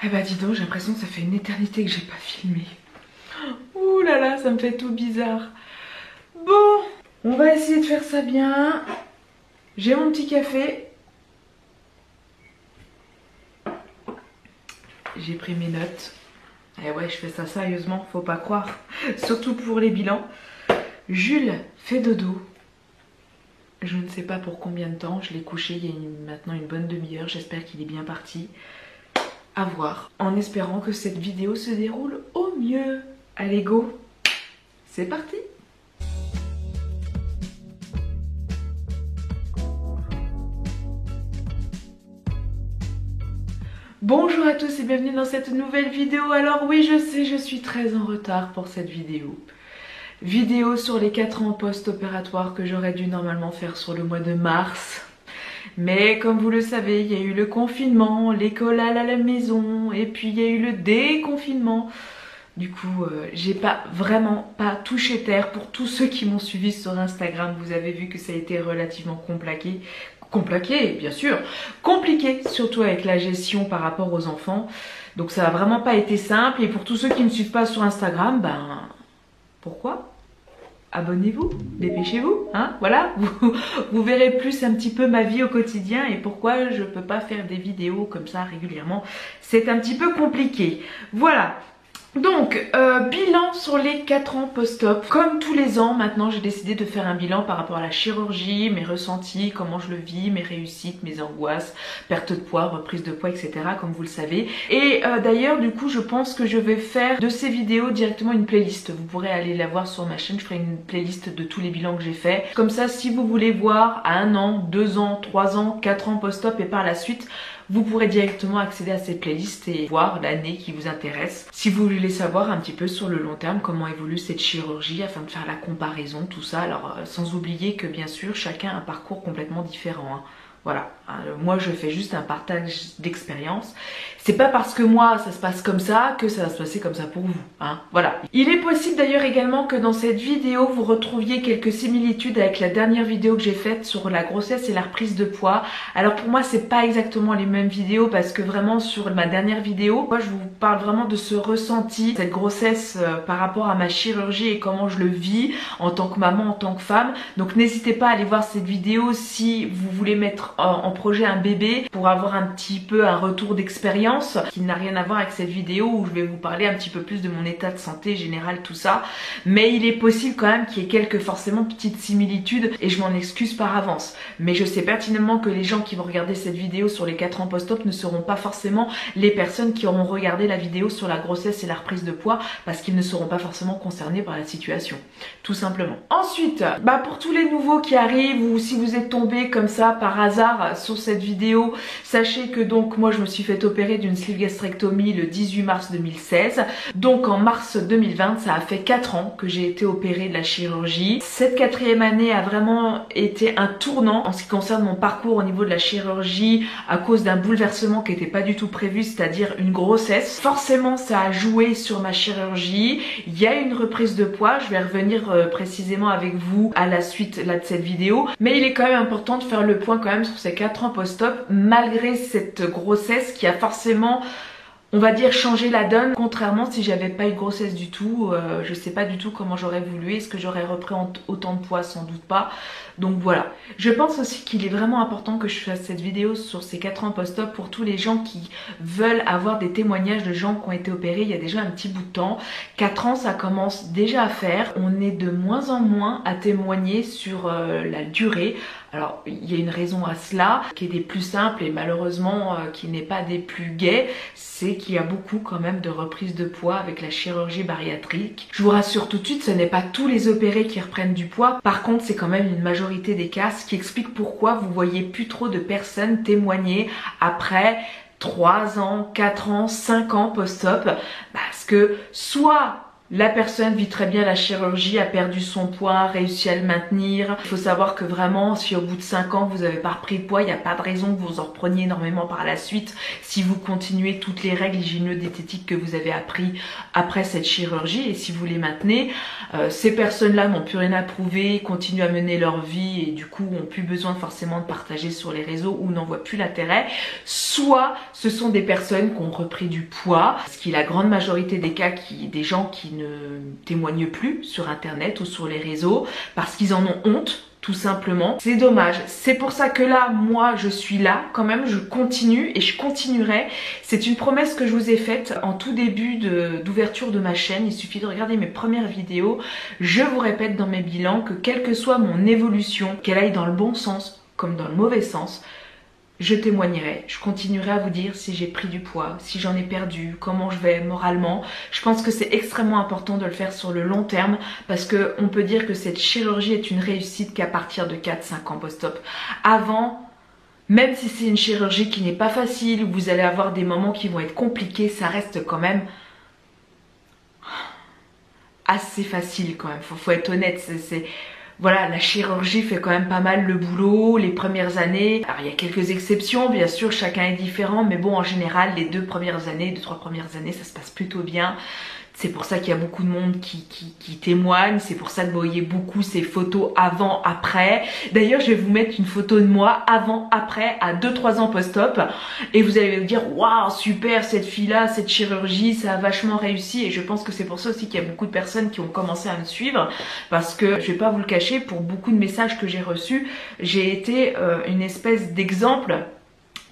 Eh bah dis donc, j'ai l'impression que ça fait une éternité que j'ai pas filmé. Ouh là là, ça me fait tout bizarre. Bon, on va essayer de faire ça bien. J'ai mon petit café. J'ai pris mes notes. Et ouais, je fais ça sérieusement, faut pas croire. Surtout pour les bilans. Jules fait dodo. Je ne sais pas pour combien de temps. Je l'ai couché il y a maintenant une bonne demi-heure. J'espère qu'il est bien parti. À voir. En espérant que cette vidéo se déroule au mieux. Allez go, c'est parti. Bonjour à tous et bienvenue dans cette nouvelle vidéo. Alors oui, je sais, je suis très en retard pour cette vidéo. Vidéo sur les 4 ans post-opératoires que j'aurais dû normalement faire sur le mois de mars. Mais comme vous le savez, il y a eu le confinement, l'école à la maison et puis il y a eu le déconfinement. Du coup, j'ai vraiment pas touché terre. Pour tous ceux qui m'ont suivi sur Instagram, vous avez vu que ça a été relativement compliqué, bien sûr, compliqué, surtout avec la gestion par rapport aux enfants. Donc ça a vraiment pas été simple. Et pour tous ceux qui ne suivent pas sur Instagram, ben pourquoi ? Abonnez-vous, dépêchez-vous, hein, voilà, vous verrez plus un petit peu ma vie au quotidien et pourquoi je peux pas faire des vidéos comme ça régulièrement. C'est un petit peu compliqué, voilà. Donc, bilan sur les 4 ans post-op. Comme tous les ans, maintenant, j'ai décidé de faire un bilan par rapport à la chirurgie, mes ressentis, comment je le vis, mes réussites, mes angoisses, perte de poids, reprise de poids, etc. comme vous le savez. Et d'ailleurs, du coup, je pense que je vais faire de ces vidéos directement une playlist. Vous pourrez aller la voir sur ma chaîne, je ferai une playlist de tous les bilans que j'ai fait. Comme ça, si vous voulez voir à 1 an, 2 ans, 3 ans, 4 ans post-op et par la suite, vous pourrez directement accéder à cette playlist et voir l'année qui vous intéresse. Si vous voulez savoir un petit peu sur le long terme comment évolue cette chirurgie afin de faire la comparaison, tout ça. Alors sans oublier que bien sûr chacun a un parcours complètement différent, hein. Voilà, moi je fais juste un partage d'expérience. C'est pas parce que moi ça se passe comme ça que ça va se passer comme ça pour vous, hein. Voilà. Il est possible d'ailleurs également que dans cette vidéo vous retrouviez quelques similitudes avec la dernière vidéo que j'ai faite sur la grossesse et la reprise de poids. Alors pour moi c'est pas exactement les mêmes vidéos parce que vraiment sur ma dernière vidéo, moi je vous parle vraiment de ce ressenti, cette grossesse par rapport à ma chirurgie et comment je le vis en tant que maman, en tant que femme. Donc n'hésitez pas à aller voir cette vidéo si vous voulez mettre en projet un bébé pour avoir un petit peu un retour d'expérience qui n'a rien à voir avec cette vidéo où je vais vous parler un petit peu plus de mon état de santé général, tout ça. Mais il est possible quand même qu'il y ait quelques forcément petites similitudes et je m'en excuse par avance. Mais je sais pertinemment que les gens qui vont regarder cette vidéo sur les 4 ans post-op ne seront pas forcément les personnes qui auront regardé la vidéo sur la grossesse et la reprise de poids parce qu'ils ne seront pas forcément concernés par la situation. Tout simplement. Ensuite, pour tous les nouveaux qui arrivent ou si vous êtes tombés comme ça par hasard sur cette vidéo, sachez que donc moi je me suis fait opérer d'une sleeve gastrectomie le 18 mars 2016. Donc en mars 2020, ça a fait 4 ans que j'ai été opérée de la chirurgie. Cette 4e année a vraiment été un tournant en ce qui concerne mon parcours au niveau de la chirurgie à cause d'un bouleversement qui n'était pas du tout prévu, c'est-à-dire une grossesse. Forcément ça a joué sur ma chirurgie. Il y a une reprise de poids, je vais revenir précisément avec vous à la suite là de cette vidéo. Mais il est quand même important de faire le point quand même sur ces 4 ans post-op malgré cette grossesse qui a forcément, on va dire, changé la donne. Contrairement si j'avais pas eu de grossesse du tout, je sais pas du tout comment j'aurais évolué. Est-ce que j'aurais repris autant de poids? Sans doute pas. Donc voilà. Je pense aussi qu'il est vraiment important que je fasse cette vidéo sur ces 4 ans post-op pour tous les gens qui veulent avoir des témoignages de gens qui ont été opérés il y a déjà un petit bout de temps. 4 ans ça commence déjà à faire. On est de moins en moins à témoigner sur la durée. Alors il y a une raison à cela qui est des plus simples et malheureusement qui n'est pas des plus gaies, c'est qu'il y a beaucoup quand même de reprises de poids avec la chirurgie bariatrique. Je vous rassure tout de suite, ce n'est pas tous les opérés qui reprennent du poids. Par contre c'est quand même une majorité des cas, ce qui explique pourquoi vous voyez plus trop de personnes témoigner après 3 ans, 4 ans, 5 ans post-op, parce que soit La personne vit très bien la chirurgie, a perdu son poids, réussi à le maintenir. Il faut savoir que vraiment, si au bout de 5 ans, vous n'avez pas repris de poids, il n'y a pas de raison que vous en repreniez énormément par la suite si vous continuez toutes les règles hygiéno-diététiques que vous avez appris après cette chirurgie et si vous les maintenez. Ces personnes-là n'ont plus rien à prouver, continuent à mener leur vie et du coup n'ont plus besoin forcément de partager sur les réseaux ou n'en voient plus l'intérêt. Soit ce sont des personnes qui ont repris du poids, ce qui est la grande majorité des cas des gens qui ne témoignent plus sur internet ou sur les réseaux parce qu'ils en ont honte tout simplement. C'est dommage, c'est pour ça que là moi je suis là quand même, je continue et je continuerai. C'est une promesse que je vous ai faite en tout début d'ouverture de ma chaîne. Il suffit de regarder mes premières vidéos. Je vous répète dans mes bilans que quelle que soit mon évolution, qu'elle aille dans le bon sens comme dans le mauvais sens, je témoignerai, je continuerai à vous dire si j'ai pris du poids, si j'en ai perdu, comment je vais moralement. Je pense que c'est extrêmement important de le faire sur le long terme parce qu'on peut dire que cette chirurgie est une réussite qu'à partir de 4-5 ans post-op. Avant, même si c'est une chirurgie qui n'est pas facile, vous allez avoir des moments qui vont être compliqués, ça reste quand même assez facile quand même, faut être honnête, voilà, la chirurgie fait quand même pas mal le boulot les premières années. Alors il y a quelques exceptions, bien sûr, chacun est différent, mais bon, en général, les 2 premières années, 2-3 premières années, ça se passe plutôt bien. C'est pour ça qu'il y a beaucoup de monde qui témoigne, c'est pour ça que vous voyez beaucoup ces photos avant, après. D'ailleurs, je vais vous mettre une photo de moi avant, après, à 2-3 ans post-op. Et vous allez vous dire, waouh, super, cette fille-là, cette chirurgie, ça a vachement réussi. Et je pense que c'est pour ça aussi qu'il y a beaucoup de personnes qui ont commencé à me suivre. Parce que, je vais pas vous le cacher, pour beaucoup de messages que j'ai reçus, j'ai été une espèce d'exemple.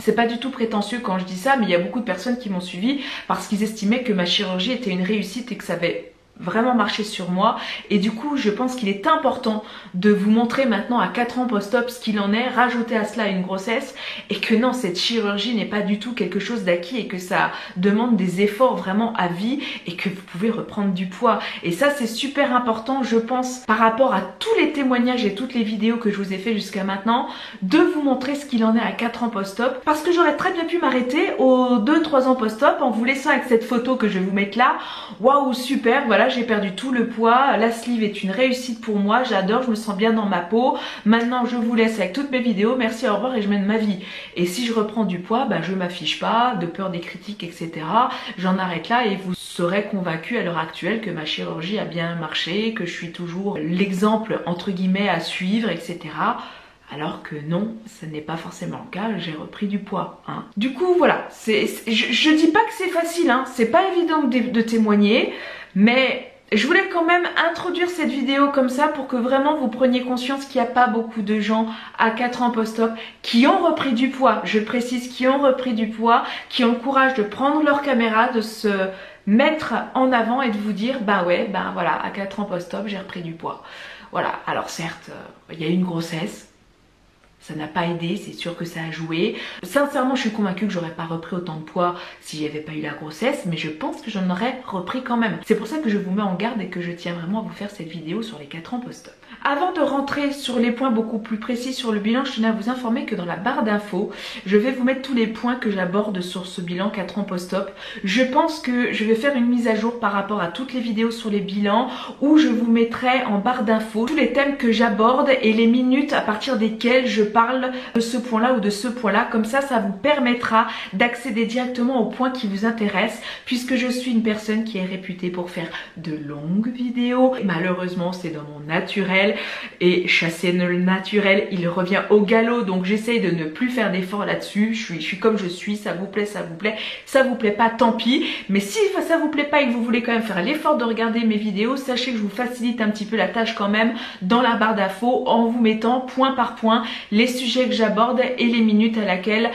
C'est pas du tout prétentieux quand je dis ça, mais il y a beaucoup de personnes qui m'ont suivi parce qu'ils estimaient que ma chirurgie était une réussite et que ça avait vraiment marché sur moi. Et du coup, je pense qu'il est important de vous montrer maintenant à 4 ans post-op ce qu'il en est, rajouter à cela une grossesse et que non, cette chirurgie n'est pas du tout quelque chose d'acquis et que ça demande des efforts vraiment à vie et que vous pouvez reprendre du poids. Et ça, c'est super important, je pense, par rapport à tous les témoignages et toutes les vidéos que je vous ai fait jusqu'à maintenant, de vous montrer ce qu'il en est à 4 ans post-op parce que j'aurais très bien pu m'arrêter aux 2-3 ans post-op en vous laissant avec cette photo que je vais vous mettre là. Waouh, super, voilà, j'ai perdu tout le poids, la sleeve est une réussite pour moi, j'adore, je me sens bien dans ma peau, maintenant je vous laisse avec toutes mes vidéos, merci, au revoir et je mène ma vie. Et si je reprends du poids, bah, je m'affiche pas, de peur des critiques, etc. J'en arrête là et vous serez convaincu à l'heure actuelle que ma chirurgie a bien marché, que je suis toujours l'exemple entre guillemets à suivre, etc. Alors que non, ce n'est pas forcément le cas, j'ai repris du poids. Hein. Du coup, voilà, je dis pas que c'est facile, hein, c'est pas évident de témoigner, mais je voulais quand même introduire cette vidéo comme ça pour que vraiment vous preniez conscience qu'il n'y a pas beaucoup de gens à 4 ans post-op qui ont repris du poids, je le précise, qui ont repris du poids, qui ont le courage de prendre leur caméra, de se mettre en avant et de vous dire, bah ouais, bah voilà, à 4 ans post-op, j'ai repris du poids. Voilà, alors certes, il y a eu une grossesse. Ça n'a pas aidé, c'est sûr que ça a joué. Sincèrement, je suis convaincue que j'aurais pas repris autant de poids si j'avais pas eu la grossesse, mais je pense que j'en aurais repris quand même. C'est pour ça que je vous mets en garde et que je tiens vraiment à vous faire cette vidéo sur les 4 ans post-op. Avant de rentrer sur les points beaucoup plus précis sur le bilan, je tenais à vous informer que dans la barre d'infos, je vais vous mettre tous les points que j'aborde sur ce bilan 4 ans post-op. Je pense que je vais faire une mise à jour par rapport à toutes les vidéos sur les bilans où je vous mettrai en barre d'infos tous les thèmes que j'aborde et les minutes à partir desquelles je parle de ce point-là ou de ce point-là. Comme ça, ça vous permettra d'accéder directement aux points qui vous intéressent puisque je suis une personne qui est réputée pour faire de longues vidéos. Malheureusement, c'est dans mon naturel. Et chasser le naturel, il revient au galop, donc j'essaye de ne plus faire d'efforts là-dessus. Je suis comme je suis, ça vous plaît, ça vous plaît, ça vous plaît pas, tant pis. Mais si ça vous plaît pas et que vous voulez quand même faire l'effort de regarder mes vidéos, sachez que je vous facilite un petit peu la tâche quand même dans la barre d'infos en vous mettant point par point les sujets que j'aborde et les minutes à laquelle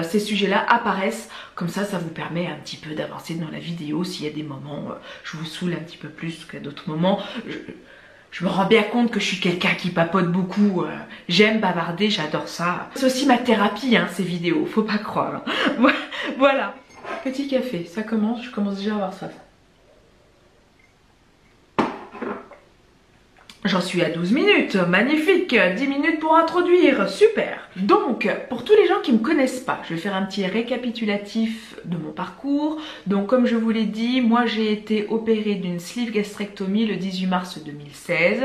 ces sujets-là apparaissent. Comme ça, ça vous permet un petit peu d'avancer dans la vidéo. S'il y a des moments, je vous saoule un petit peu plus qu'à d'autres moments. Je me rends bien compte que je suis quelqu'un qui papote beaucoup, j'aime bavarder, j'adore ça. C'est aussi ma thérapie, hein, ces vidéos, faut pas croire. Voilà, petit café, ça commence, je commence déjà à avoir ça. J'en suis à 12 minutes, magnifique, 10 minutes pour introduire, super. Donc, pour tous les gens qui ne me connaissent pas, je vais faire un petit récapitulatif de mon parcours. Donc, comme je vous l'ai dit, moi j'ai été opérée d'une sleeve gastrectomie le 18 mars 2016.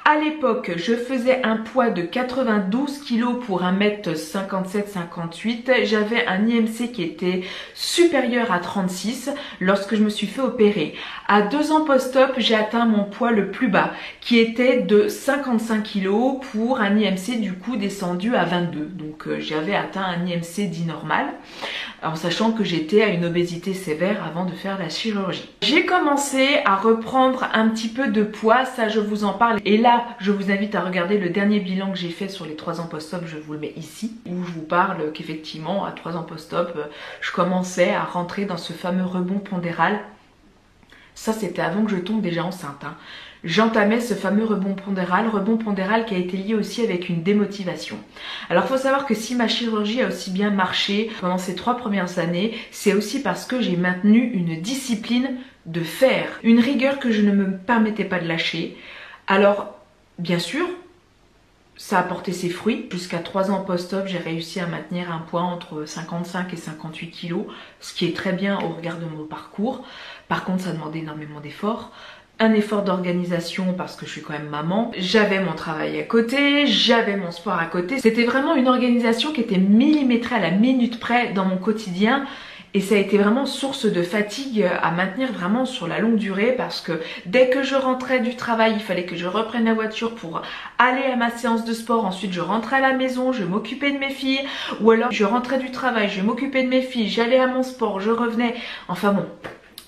À l'époque, je faisais un poids de 92 kg pour 1m57-58. J'avais un IMC qui était supérieur à 36 lorsque je me suis fait opérer. À 2 ans post-op, j'ai atteint mon poids le plus bas, qui était de 55 kg pour un IMC du coup descendu à 22. Donc j'avais atteint un IMC dit normal, en sachant que j'étais à une obésité sévère avant de faire la chirurgie. J'ai commencé à reprendre un petit peu de poids, ça je vous en parle. Et là, je vous invite à regarder le dernier bilan que j'ai fait sur les 3 ans post-op, je vous le mets ici, où je vous parle qu'effectivement, à 3 ans post-op, je commençais à rentrer dans ce fameux rebond pondéral. Ça, c'était avant que je tombe déjà enceinte, hein. J'entamais ce fameux rebond pondéral qui a été lié aussi avec une démotivation. Alors, il faut savoir que si ma chirurgie a aussi bien marché pendant ces 3 premières années, c'est aussi parce que j'ai maintenu une discipline de fer, une rigueur que je ne me permettais pas de lâcher. Alors, bien sûr, ça a porté ses fruits. Jusqu'à 3 ans post-op, j'ai réussi à maintenir un poids entre 55 et 58 kg, ce qui est très bien au regard de mon parcours. Par contre, ça demandait énormément d'efforts. Un effort d'organisation parce que je suis quand même maman. J'avais mon travail à côté, j'avais mon sport à côté. C'était vraiment une organisation qui était millimétrée à la minute près dans mon quotidien. Et ça a été vraiment source de fatigue à maintenir vraiment sur la longue durée parce que dès que je rentrais du travail, il fallait que je reprenne la voiture pour aller à ma séance de sport. Ensuite, je rentrais à la maison, je m'occupais de mes filles. Ou alors, je rentrais du travail, je m'occupais de mes filles, j'allais à mon sport, je revenais. Enfin bon,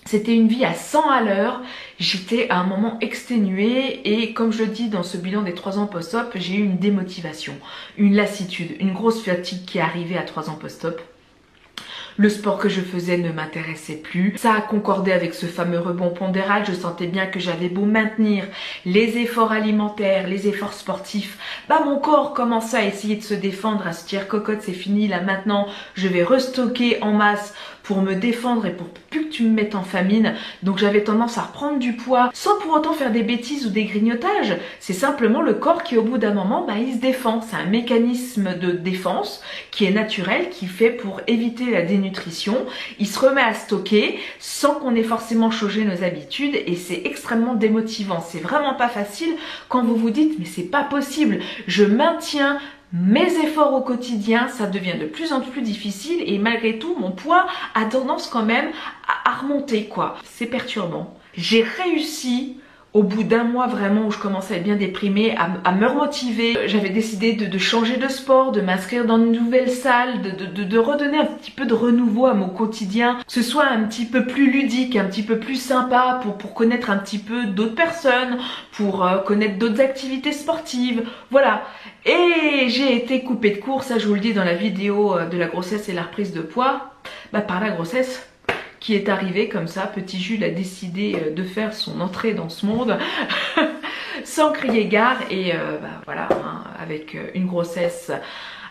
c'était une vie à 100 à l'heure. J'étais à un moment exténuée et comme je le dis dans ce bilan des 3 ans post-op, j'ai eu une démotivation, une lassitude, une grosse fatigue qui est arrivée à 3 ans post-op. Le sport que je faisais ne m'intéressait plus. Ça a concordé avec ce fameux rebond pondéral. Je sentais bien que j'avais beau maintenir les efforts alimentaires, les efforts sportifs. Bah, mon corps commençait à essayer de se défendre, à se dire cocotte, c'est fini. Là maintenant, je vais restocker en masse pour me défendre et pour plus que tu me mettes en famine. Donc j'avais tendance à reprendre du poids sans pour autant faire des bêtises ou des grignotages. C'est simplement le corps qui au bout d'un moment, bah, il se défend. C'est un mécanisme de défense qui est naturel, qui fait pour éviter la dénutrition. Il se remet à stocker sans qu'on ait forcément changé nos habitudes et c'est extrêmement démotivant. C'est vraiment pas facile quand vous vous dites mais c'est pas possible, je maintiens mes efforts au quotidien, ça devient de plus en plus difficile et malgré tout mon poids a tendance quand même à remonter quoi. C'est perturbant. J'ai réussi au bout d'un mois vraiment où je commençais à être bien déprimée, à me remotiver. J'avais décidé de changer de sport, de m'inscrire dans une nouvelle salle, de redonner un petit peu de renouveau à mon quotidien, que ce soit un petit peu plus ludique, un petit peu plus sympa pour connaître un petit peu d'autres personnes, pour connaître d'autres activités sportives, voilà. Et j'ai été coupée de court, ça je vous le dis dans la vidéo de la grossesse et la reprise de poids, bah par la grossesse qui est arrivée comme ça. Petit Jules a décidé de faire son entrée dans ce monde sans crier gare et bah, voilà, hein, avec une grossesse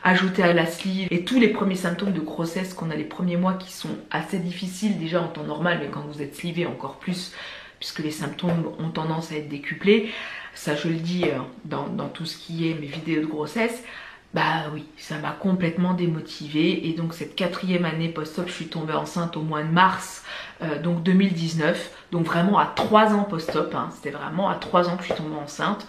ajoutée à la sleeve et tous les premiers symptômes de grossesse qu'on a les premiers mois qui sont assez difficiles déjà en temps normal, mais quand vous êtes sleevée encore plus puisque les symptômes ont tendance à être décuplés. Ça je le dis dans tout ce qui est mes vidéos de grossesse. Bah oui, ça m'a complètement démotivée et donc cette 4e année post-op, je suis tombée enceinte au mois de mars donc 2019, donc vraiment à 3 ans post-op, hein, c'était vraiment à 3 ans que je suis tombée enceinte.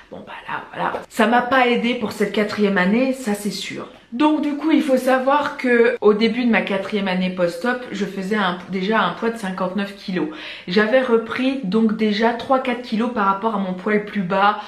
Bon bah là voilà, ça m'a pas aidé pour cette 4e année, ça c'est sûr. Donc du coup il faut savoir que au début de ma 4e année post-op, je faisais déjà un poids de 59 kg. J'avais repris donc déjà 3-4 kg par rapport à mon poids le plus bas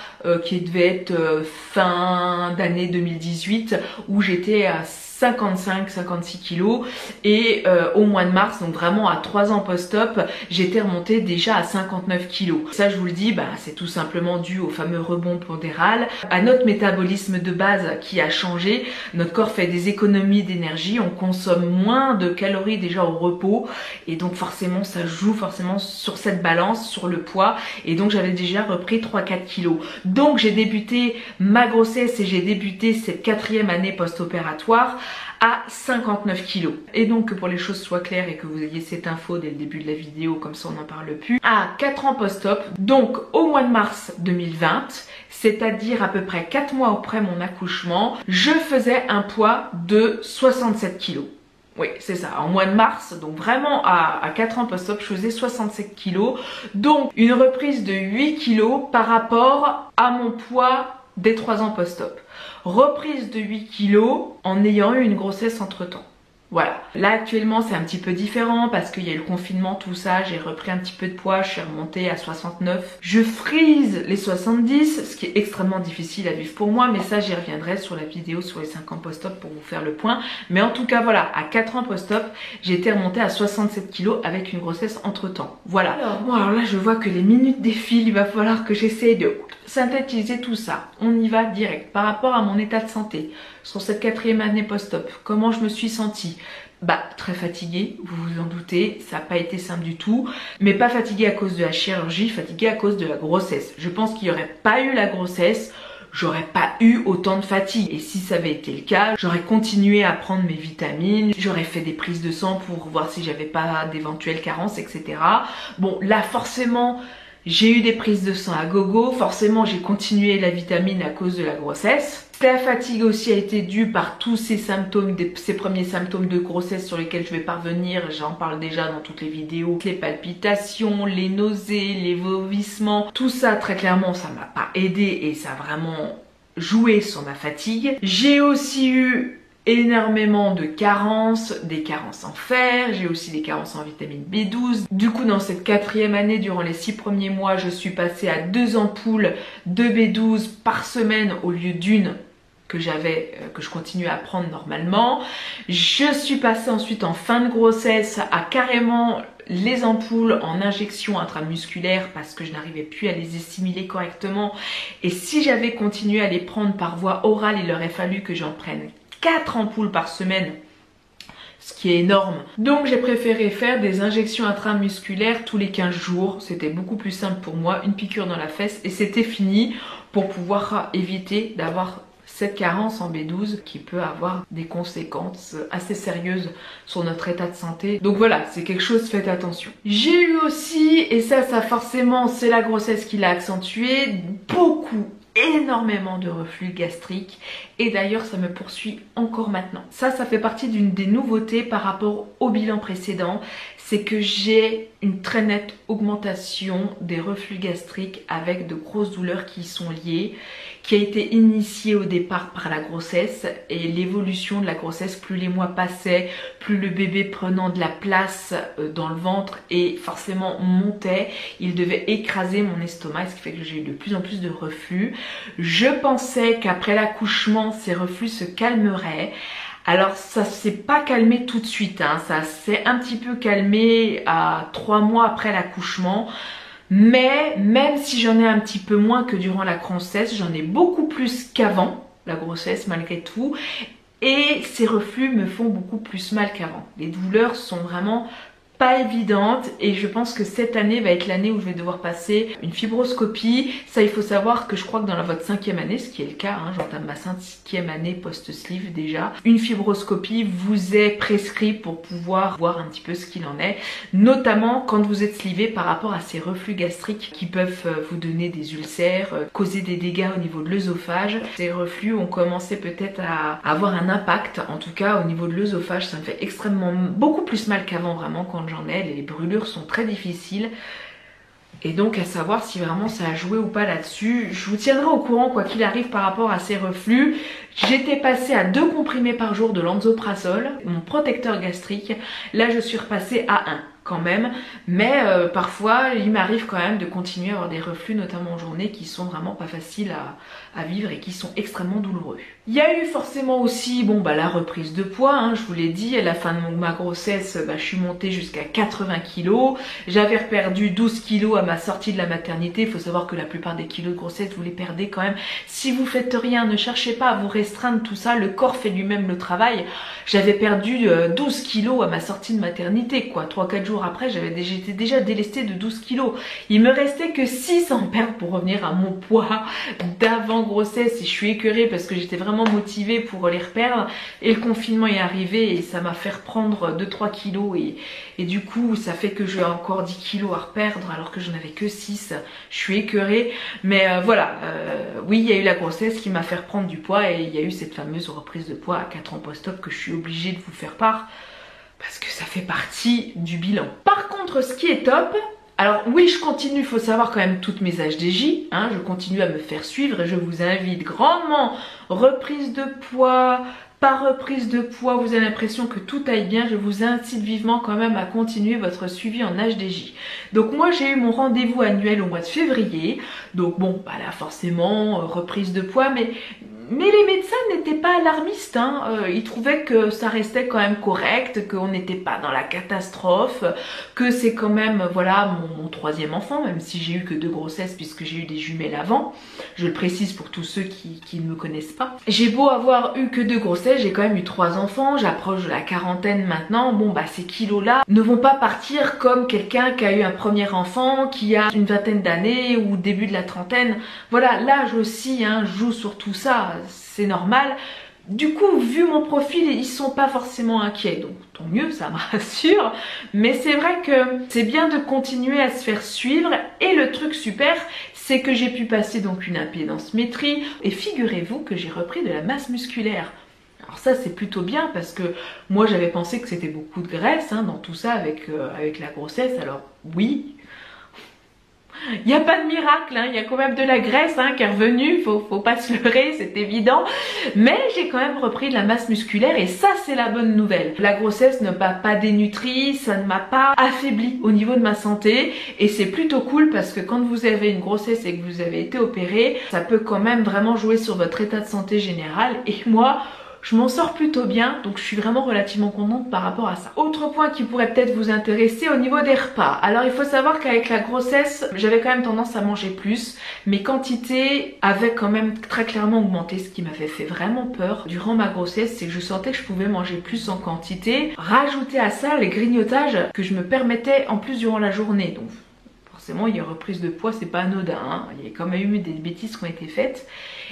qui devait être fin d'année 2018 où j'étais à 55-56 kg et au mois de mars, donc vraiment à 3 ans post-op, j'étais remontée déjà à 59 kg. Ça je vous le dis, bah, c'est tout simplement dû au fameux rebond pondéral, à notre métabolisme de base qui a changé. Notre corps fait des économies d'énergie, on consomme moins de calories déjà au repos et donc forcément ça joue forcément sur cette balance, sur le poids et donc j'avais déjà repris 3-4 kg. Donc j'ai débuté ma grossesse et j'ai débuté cette 4e année post-opératoire à 59 kilos. Et donc que pour les choses soient claires et que vous ayez cette info dès le début de la vidéo, comme ça on n'en parle plus, à 4 ans post-op, donc au mois de mars 2020, c'est-à-dire à peu près 4 mois après mon accouchement, je faisais un poids de 67 kilos. Oui, c'est ça, en mois de mars, donc vraiment à 4 ans post-op, je faisais 67 kilos. Donc une reprise de 8 kilos par rapport à mon poids des 3 ans post-op. Reprise de 8 kilos en ayant eu une grossesse entre-temps. Voilà. Là actuellement c'est un petit peu différent parce qu'il y a eu le confinement, tout ça, j'ai repris un petit peu de poids, je suis remontée à 69. Je frise les 70, ce qui est extrêmement difficile à vivre pour moi, mais ça j'y reviendrai sur la vidéo sur les 5 ans post-op pour vous faire le point. Mais en tout cas voilà, à 4 ans post-op, j'ai été remontée à 67 kg avec une grossesse entre temps. Voilà. Alors là je vois que les minutes défilent, il va falloir que j'essaie de synthétiser tout ça. On y va direct. Par rapport à mon état de santé, sur cette 4e année post-op, comment je me suis sentie? Très fatiguée, vous vous en doutez, ça n'a pas été simple du tout, mais pas fatiguée à cause de la chirurgie, fatiguée à cause de la grossesse. Je pense qu'il n'y aurait pas eu la grossesse, j'aurais pas eu autant de fatigue. Et si ça avait été le cas, j'aurais continué à prendre mes vitamines, j'aurais fait des prises de sang pour voir si j'avais pas d'éventuelles carences, etc. Bon, là forcément, j'ai eu des prises de sang à gogo, forcément j'ai continué la vitamine à cause de la grossesse. La fatigue aussi a été due par tous ces symptômes, ces premiers symptômes de grossesse sur lesquels je vais parvenir, j'en parle déjà dans toutes les vidéos. Les palpitations, les nausées, les vomissements, tout ça très clairement ça m'a pas aidé et ça a vraiment joué sur ma fatigue. J'ai aussi eu énormément de carences, des carences en fer, j'ai aussi des carences en vitamine B12. Du coup dans cette 4e année, durant les 6 premiers mois, je suis passée à 2 ampoules de B12 par semaine au lieu d'une que je continuais à prendre normalement. Je suis passée ensuite en fin de grossesse à carrément les ampoules en injection intramusculaire parce que je n'arrivais plus à les assimiler correctement. Et si j'avais continué à les prendre par voie orale, il aurait fallu que j'en prenne 4 ampoules par semaine, ce qui est énorme. Donc j'ai préféré faire des injections intramusculaires tous les 15 jours. C'était beaucoup plus simple pour moi, une piqûre dans la fesse et c'était fini pour pouvoir éviter d'avoir cette carence en B12 qui peut avoir des conséquences assez sérieuses sur notre état de santé. Donc voilà, c'est quelque chose, faites attention. J'ai eu aussi, et ça forcément c'est la grossesse qui l'a accentué, énormément de reflux gastrique et d'ailleurs ça me poursuit encore maintenant. Ça fait partie d'une des nouveautés par rapport au bilan précédent, c'est que j'ai une très nette augmentation des reflux gastriques avec de grosses douleurs qui y sont liées, qui a été initiée au départ par la grossesse et l'évolution de la grossesse, plus les mois passaient, plus le bébé prenant de la place dans le ventre et forcément montait, il devait écraser mon estomac, ce qui fait que j'ai eu de plus en plus de reflux. Je pensais qu'après l'accouchement, ces reflux se calmeraient. Alors ça s'est pas calmé tout de suite, hein. Ça s'est un petit peu calmé à 3 mois après l'accouchement. Mais même si j'en ai un petit peu moins que durant la grossesse, j'en ai beaucoup plus qu'avant la grossesse malgré tout. Et ces reflux me font beaucoup plus mal qu'avant. Les douleurs sont vraiment pas évidente et je pense que cette année va être l'année où je vais devoir passer une fibroscopie. Ça, il faut savoir que je crois que dans votre 5e année, ce qui est le cas, hein, j'entame ma 5e année post-sleeve déjà, une fibroscopie vous est prescrite pour pouvoir voir un petit peu ce qu'il en est, notamment quand vous êtes slivé par rapport à ces reflux gastriques qui peuvent vous donner des ulcères, causer des dégâts au niveau de l'œsophage. Ces reflux ont commencé peut-être à avoir un impact, en tout cas au niveau de l'œsophage, ça me fait beaucoup plus mal qu'avant vraiment quand j'en ai, les brûlures sont très difficiles et donc à savoir si vraiment ça a joué ou pas là-dessus. Je vous tiendrai au courant quoi qu'il arrive par rapport à ces reflux. J'étais passée à 2 comprimés par jour de Lansoprazole, mon protecteur gastrique. Là je suis repassée à 1 quand même, mais parfois il m'arrive quand même de continuer à avoir des reflux, notamment en journée, qui sont vraiment pas faciles à vivre et qui sont extrêmement douloureux. Il y a eu forcément aussi la reprise de poids, hein, je vous l'ai dit, à la fin de ma grossesse, je suis montée jusqu'à 80 kg. J'avais perdu 12 kg à ma sortie de la maternité. Il faut savoir que la plupart des kilos de grossesse, vous les perdez quand même. Si vous faites rien, ne cherchez pas à vous restreindre tout ça, le corps fait lui-même le travail. J'avais perdu 12 kg à ma sortie de maternité, quoi, 3-4 jours jours après, j'étais déjà délestée de 12 kilos. Il me restait que 6 en perdre pour revenir à mon poids d'avant grossesse. Et je suis écœurée parce que j'étais vraiment motivée pour les reperdre. Et le confinement est arrivé et ça m'a fait reprendre 2-3 kilos. Et du coup, ça fait que j'ai encore 10 kilos à reperdre alors que j'en avais que 6. Je suis écœurée. Mais voilà, oui, il y a eu la grossesse qui m'a fait reprendre du poids. Et il y a eu cette fameuse reprise de poids à 4 ans post-op que je suis obligée de vous faire part. Parce que ça fait partie du bilan. Par contre, ce qui est top, alors oui, je continue, il faut savoir quand même toutes mes HDJ, hein, je continue à me faire suivre et je vous invite grandement, reprise de poids, par reprise de poids, vous avez l'impression que tout aille bien, je vous incite vivement quand même à continuer votre suivi en HDJ. Donc moi j'ai eu mon rendez-vous annuel au mois de février, donc bon, bah là forcément, reprise de poids, mais les médecins n'étaient pas alarmistes, hein. Ils trouvaient que ça restait quand même correct, qu'on n'était pas dans la catastrophe, que c'est quand même, voilà, mon troisième enfant, même si j'ai eu que 2 grossesses puisque j'ai eu des jumelles avant. Je le précise pour tous ceux qui ne me connaissent pas. J'ai beau avoir eu que 2 grossesses, j'ai quand même eu 3 enfants, j'approche de la quarantaine maintenant. Bon bah ces kilos-là ne vont pas partir comme quelqu'un qui a eu un premier enfant, qui a une vingtaine d'années ou début de la trentaine. Voilà, l'âge aussi hein, joue sur tout ça. C'est normal. Du coup, vu mon profil, ils sont pas forcément inquiets. Donc, tant mieux, ça me rassure. Mais c'est vrai que c'est bien de continuer à se faire suivre. Et le truc super, c'est que j'ai pu passer donc une impédance-métrie. Et figurez-vous que j'ai repris de la masse musculaire. Alors ça, c'est plutôt bien parce que moi, j'avais pensé que c'était beaucoup de graisse hein, dans tout ça avec la grossesse. Alors oui. Il n'y a pas de miracle, hein. Il y a quand même de la graisse hein, qui est revenue, faut pas se leurrer, c'est évident. Mais j'ai quand même repris de la masse musculaire et ça c'est la bonne nouvelle. La grossesse ne m'a pas dénutrie, ça ne m'a pas affaibli au niveau de ma santé. Et c'est plutôt cool parce que quand vous avez une grossesse et que vous avez été opéré, ça peut quand même vraiment jouer sur votre état de santé général. Et moi, je m'en sors plutôt bien, donc je suis vraiment relativement contente par rapport à ça. Autre point qui pourrait peut-être vous intéresser au niveau des repas. Alors il faut savoir qu'avec la grossesse, j'avais quand même tendance à manger plus. Mes quantités avaient quand même très clairement augmenté, ce qui m'avait fait vraiment peur durant ma grossesse, c'est que je sentais que je pouvais manger plus en quantité. Rajouter à ça les grignotages que je me permettais en plus durant la journée. Donc forcément, il y a reprise de poids, c'est pas anodin, hein. Il y a quand même eu des bêtises qui ont été faites.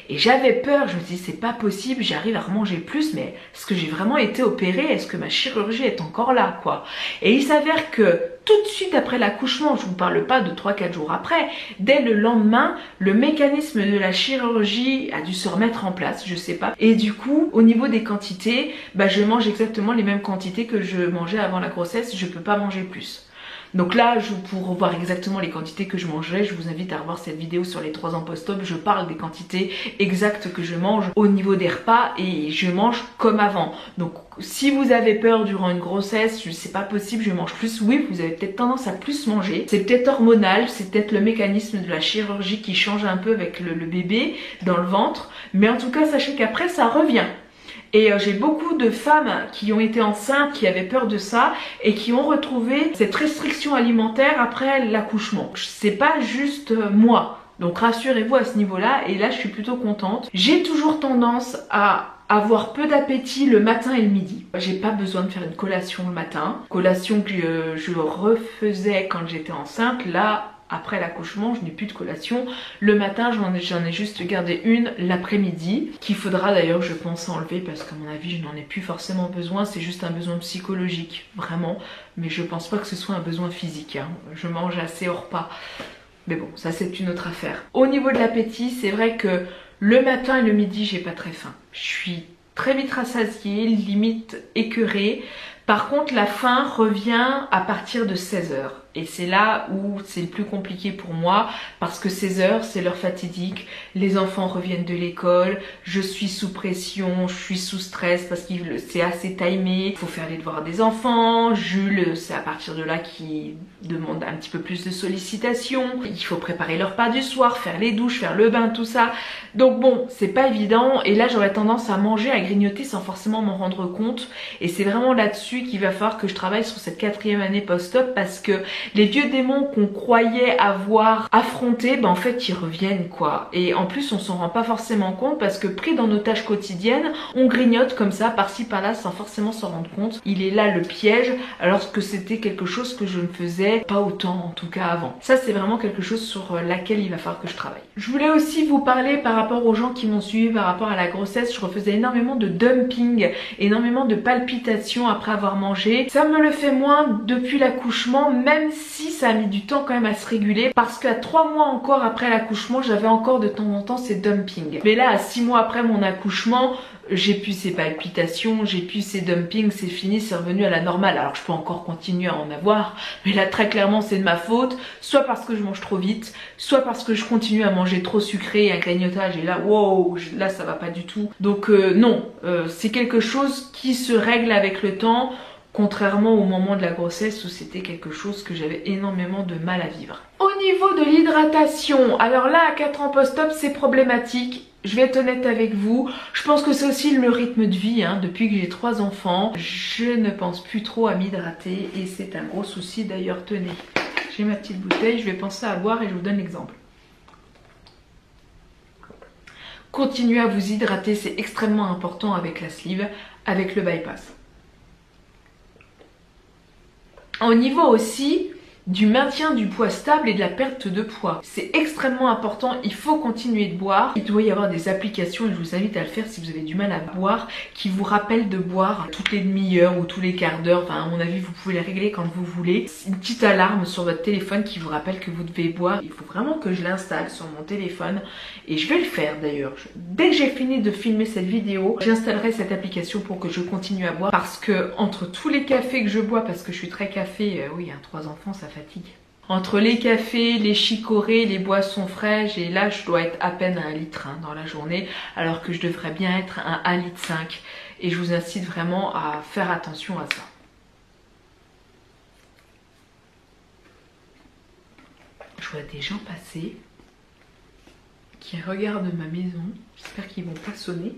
Et j'avais peur, je me dis c'est pas possible, j'arrive à remanger plus, mais est-ce que j'ai vraiment été opérée? Est-ce que ma chirurgie est encore là, quoi? Et il s'avère que tout de suite après l'accouchement, je vous parle pas de 3-4 jours après, dès le lendemain, le mécanisme de la chirurgie a dû se remettre en place, je sais pas. Et du coup, au niveau des quantités, bah je mange exactement les mêmes quantités que je mangeais avant la grossesse, je peux pas manger plus. Donc là, pour voir exactement les quantités que je mangerai, je vous invite à revoir cette vidéo sur les 3 ans post-op. Je parle des quantités exactes que je mange au niveau des repas et je mange comme avant. Donc si vous avez peur durant une grossesse, c'est pas possible, je mange plus. Oui, vous avez peut-être tendance à plus manger. C'est peut-être hormonal, c'est peut-être le mécanisme de la chirurgie qui change un peu avec le bébé dans le ventre. Mais en tout cas, sachez qu'après, ça revient. Et j'ai beaucoup de femmes qui ont été enceintes, qui avaient peur de ça et qui ont retrouvé cette restriction alimentaire après l'accouchement. C'est pas juste moi. Donc rassurez-vous à ce niveau-là et là je suis plutôt contente. J'ai toujours tendance à avoir peu d'appétit le matin et le midi. J'ai pas besoin de faire une collation le matin. Collation que je refaisais quand j'étais enceinte. Là, après l'accouchement, je n'ai plus de collation. Le matin, j'en ai juste gardé une l'après-midi, qu'il faudra d'ailleurs, je pense, enlever parce qu'à mon avis, je n'en ai plus forcément besoin. C'est juste un besoin psychologique, vraiment. Mais je pense pas que ce soit un besoin physique, hein. Je mange assez au repas. Mais bon, ça c'est une autre affaire. Au niveau de l'appétit, c'est vrai que le matin et le midi, j'ai pas très faim. Je suis très vite rassasiée, limite écœurée. Par contre, la faim revient à partir de 16 h. Et c'est là où c'est le plus compliqué pour moi parce que 16 h, c'est l'heure fatidique. Les enfants reviennent de l'école, je suis sous pression, je suis sous stress parce que c'est assez timé. Il faut faire les devoirs des enfants. Jules, c'est à partir de là qu'il demande un petit peu plus de sollicitation. Il faut préparer leur repas du soir, faire les douches, faire le bain, tout ça. Donc bon, c'est pas évident. Et là, j'aurais tendance à manger, à grignoter sans forcément m'en rendre compte. Et c'est vraiment là-dessus qu'il va falloir que je travaille sur cette 4e année post-op parce que Les vieux démons qu'on croyait avoir affrontés, en fait ils reviennent quoi. Et en plus on s'en rend pas forcément compte parce que pris dans nos tâches quotidiennes, on grignote comme ça par-ci par-là sans forcément s'en rendre compte. Il est là le piège alors que c'était quelque chose que je ne faisais pas autant en tout cas avant. Ça c'est vraiment quelque chose sur laquelle il va falloir que je travaille. Je voulais aussi vous parler par rapport aux gens qui m'ont suivi par rapport à la grossesse. Je refaisais énormément de dumping, énormément de palpitations après avoir mangé. Ça me le fait moins depuis l'accouchement, même si ça a mis du temps quand même à se réguler parce qu'à 3 mois encore après l'accouchement, j'avais encore de temps en temps ces dumpings. Mais là à 6 mois après mon accouchement, j'ai plus ces palpitations, j'ai plus ces dumpings, c'est fini, c'est revenu à la normale. Alors je peux encore continuer à en avoir, mais là très clairement c'est de ma faute, soit parce que je mange trop vite, soit parce que je continue à manger trop sucré et un grignotage et là wow, là ça va pas du tout. Donc non, c'est quelque chose qui se règle avec le temps, contrairement au moment de la grossesse où c'était quelque chose que j'avais énormément de mal à vivre. Au niveau de l'hydratation, alors là à 4 ans post-op c'est problématique. Je vais être honnête avec vous, je pense que c'est aussi le rythme de vie, depuis que j'ai 3 enfants. Je ne pense plus trop à m'hydrater et c'est un gros souci. D'ailleurs, tenez, j'ai ma petite bouteille, je vais penser à boire et je vous donne l'exemple. Continuez à vous hydrater, c'est extrêmement important avec la sleeve, avec le bypass. Au niveau aussi du maintien du poids stable et de la perte de poids. C'est extrêmement important, il faut continuer de boire. Il doit y avoir des applications, et je vous invite à le faire si vous avez du mal à boire, qui vous rappellent de boire toutes les demi-heures ou tous les quarts d'heure. Enfin, à mon avis, vous pouvez les régler quand vous voulez. Une petite alarme sur votre téléphone qui vous rappelle que vous devez boire. Il faut vraiment que je l'installe sur mon téléphone et je vais le faire d'ailleurs. Dès que j'ai fini de filmer cette vidéo, j'installerai cette application pour que je continue à boire parce que entre tous les cafés que je bois, parce que je suis très café, oui, 3 enfants, ça fatigue. Entre les cafés, les chicorées, les boissons fraîches, et là je dois être à peine à 1 litre dans la journée, alors que je devrais bien être à 1,5 litre. Et je vous incite vraiment à faire attention à ça. Je vois des gens passer qui regardent ma maison. J'espère qu'ils vont pas sonner.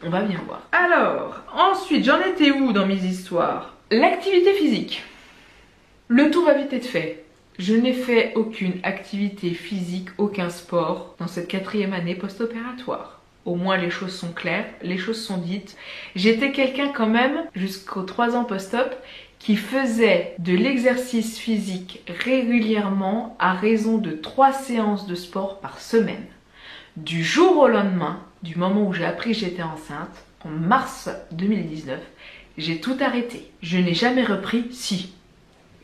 On va bien voir. Alors, ensuite, j'en étais où dans mes histoires? L'activité physique. Le tour va vite être fait. Je n'ai fait aucune activité physique, aucun sport dans cette 4e année post-opératoire. Au moins les choses sont claires, les choses sont dites. J'étais quelqu'un quand même, jusqu'aux 3 ans post-op, qui faisait de l'exercice physique régulièrement à raison de 3 séances de sport par semaine. Du jour au lendemain, du moment où j'ai appris que j'étais enceinte, en mars 2019, j'ai tout arrêté. Je n'ai jamais repris, si,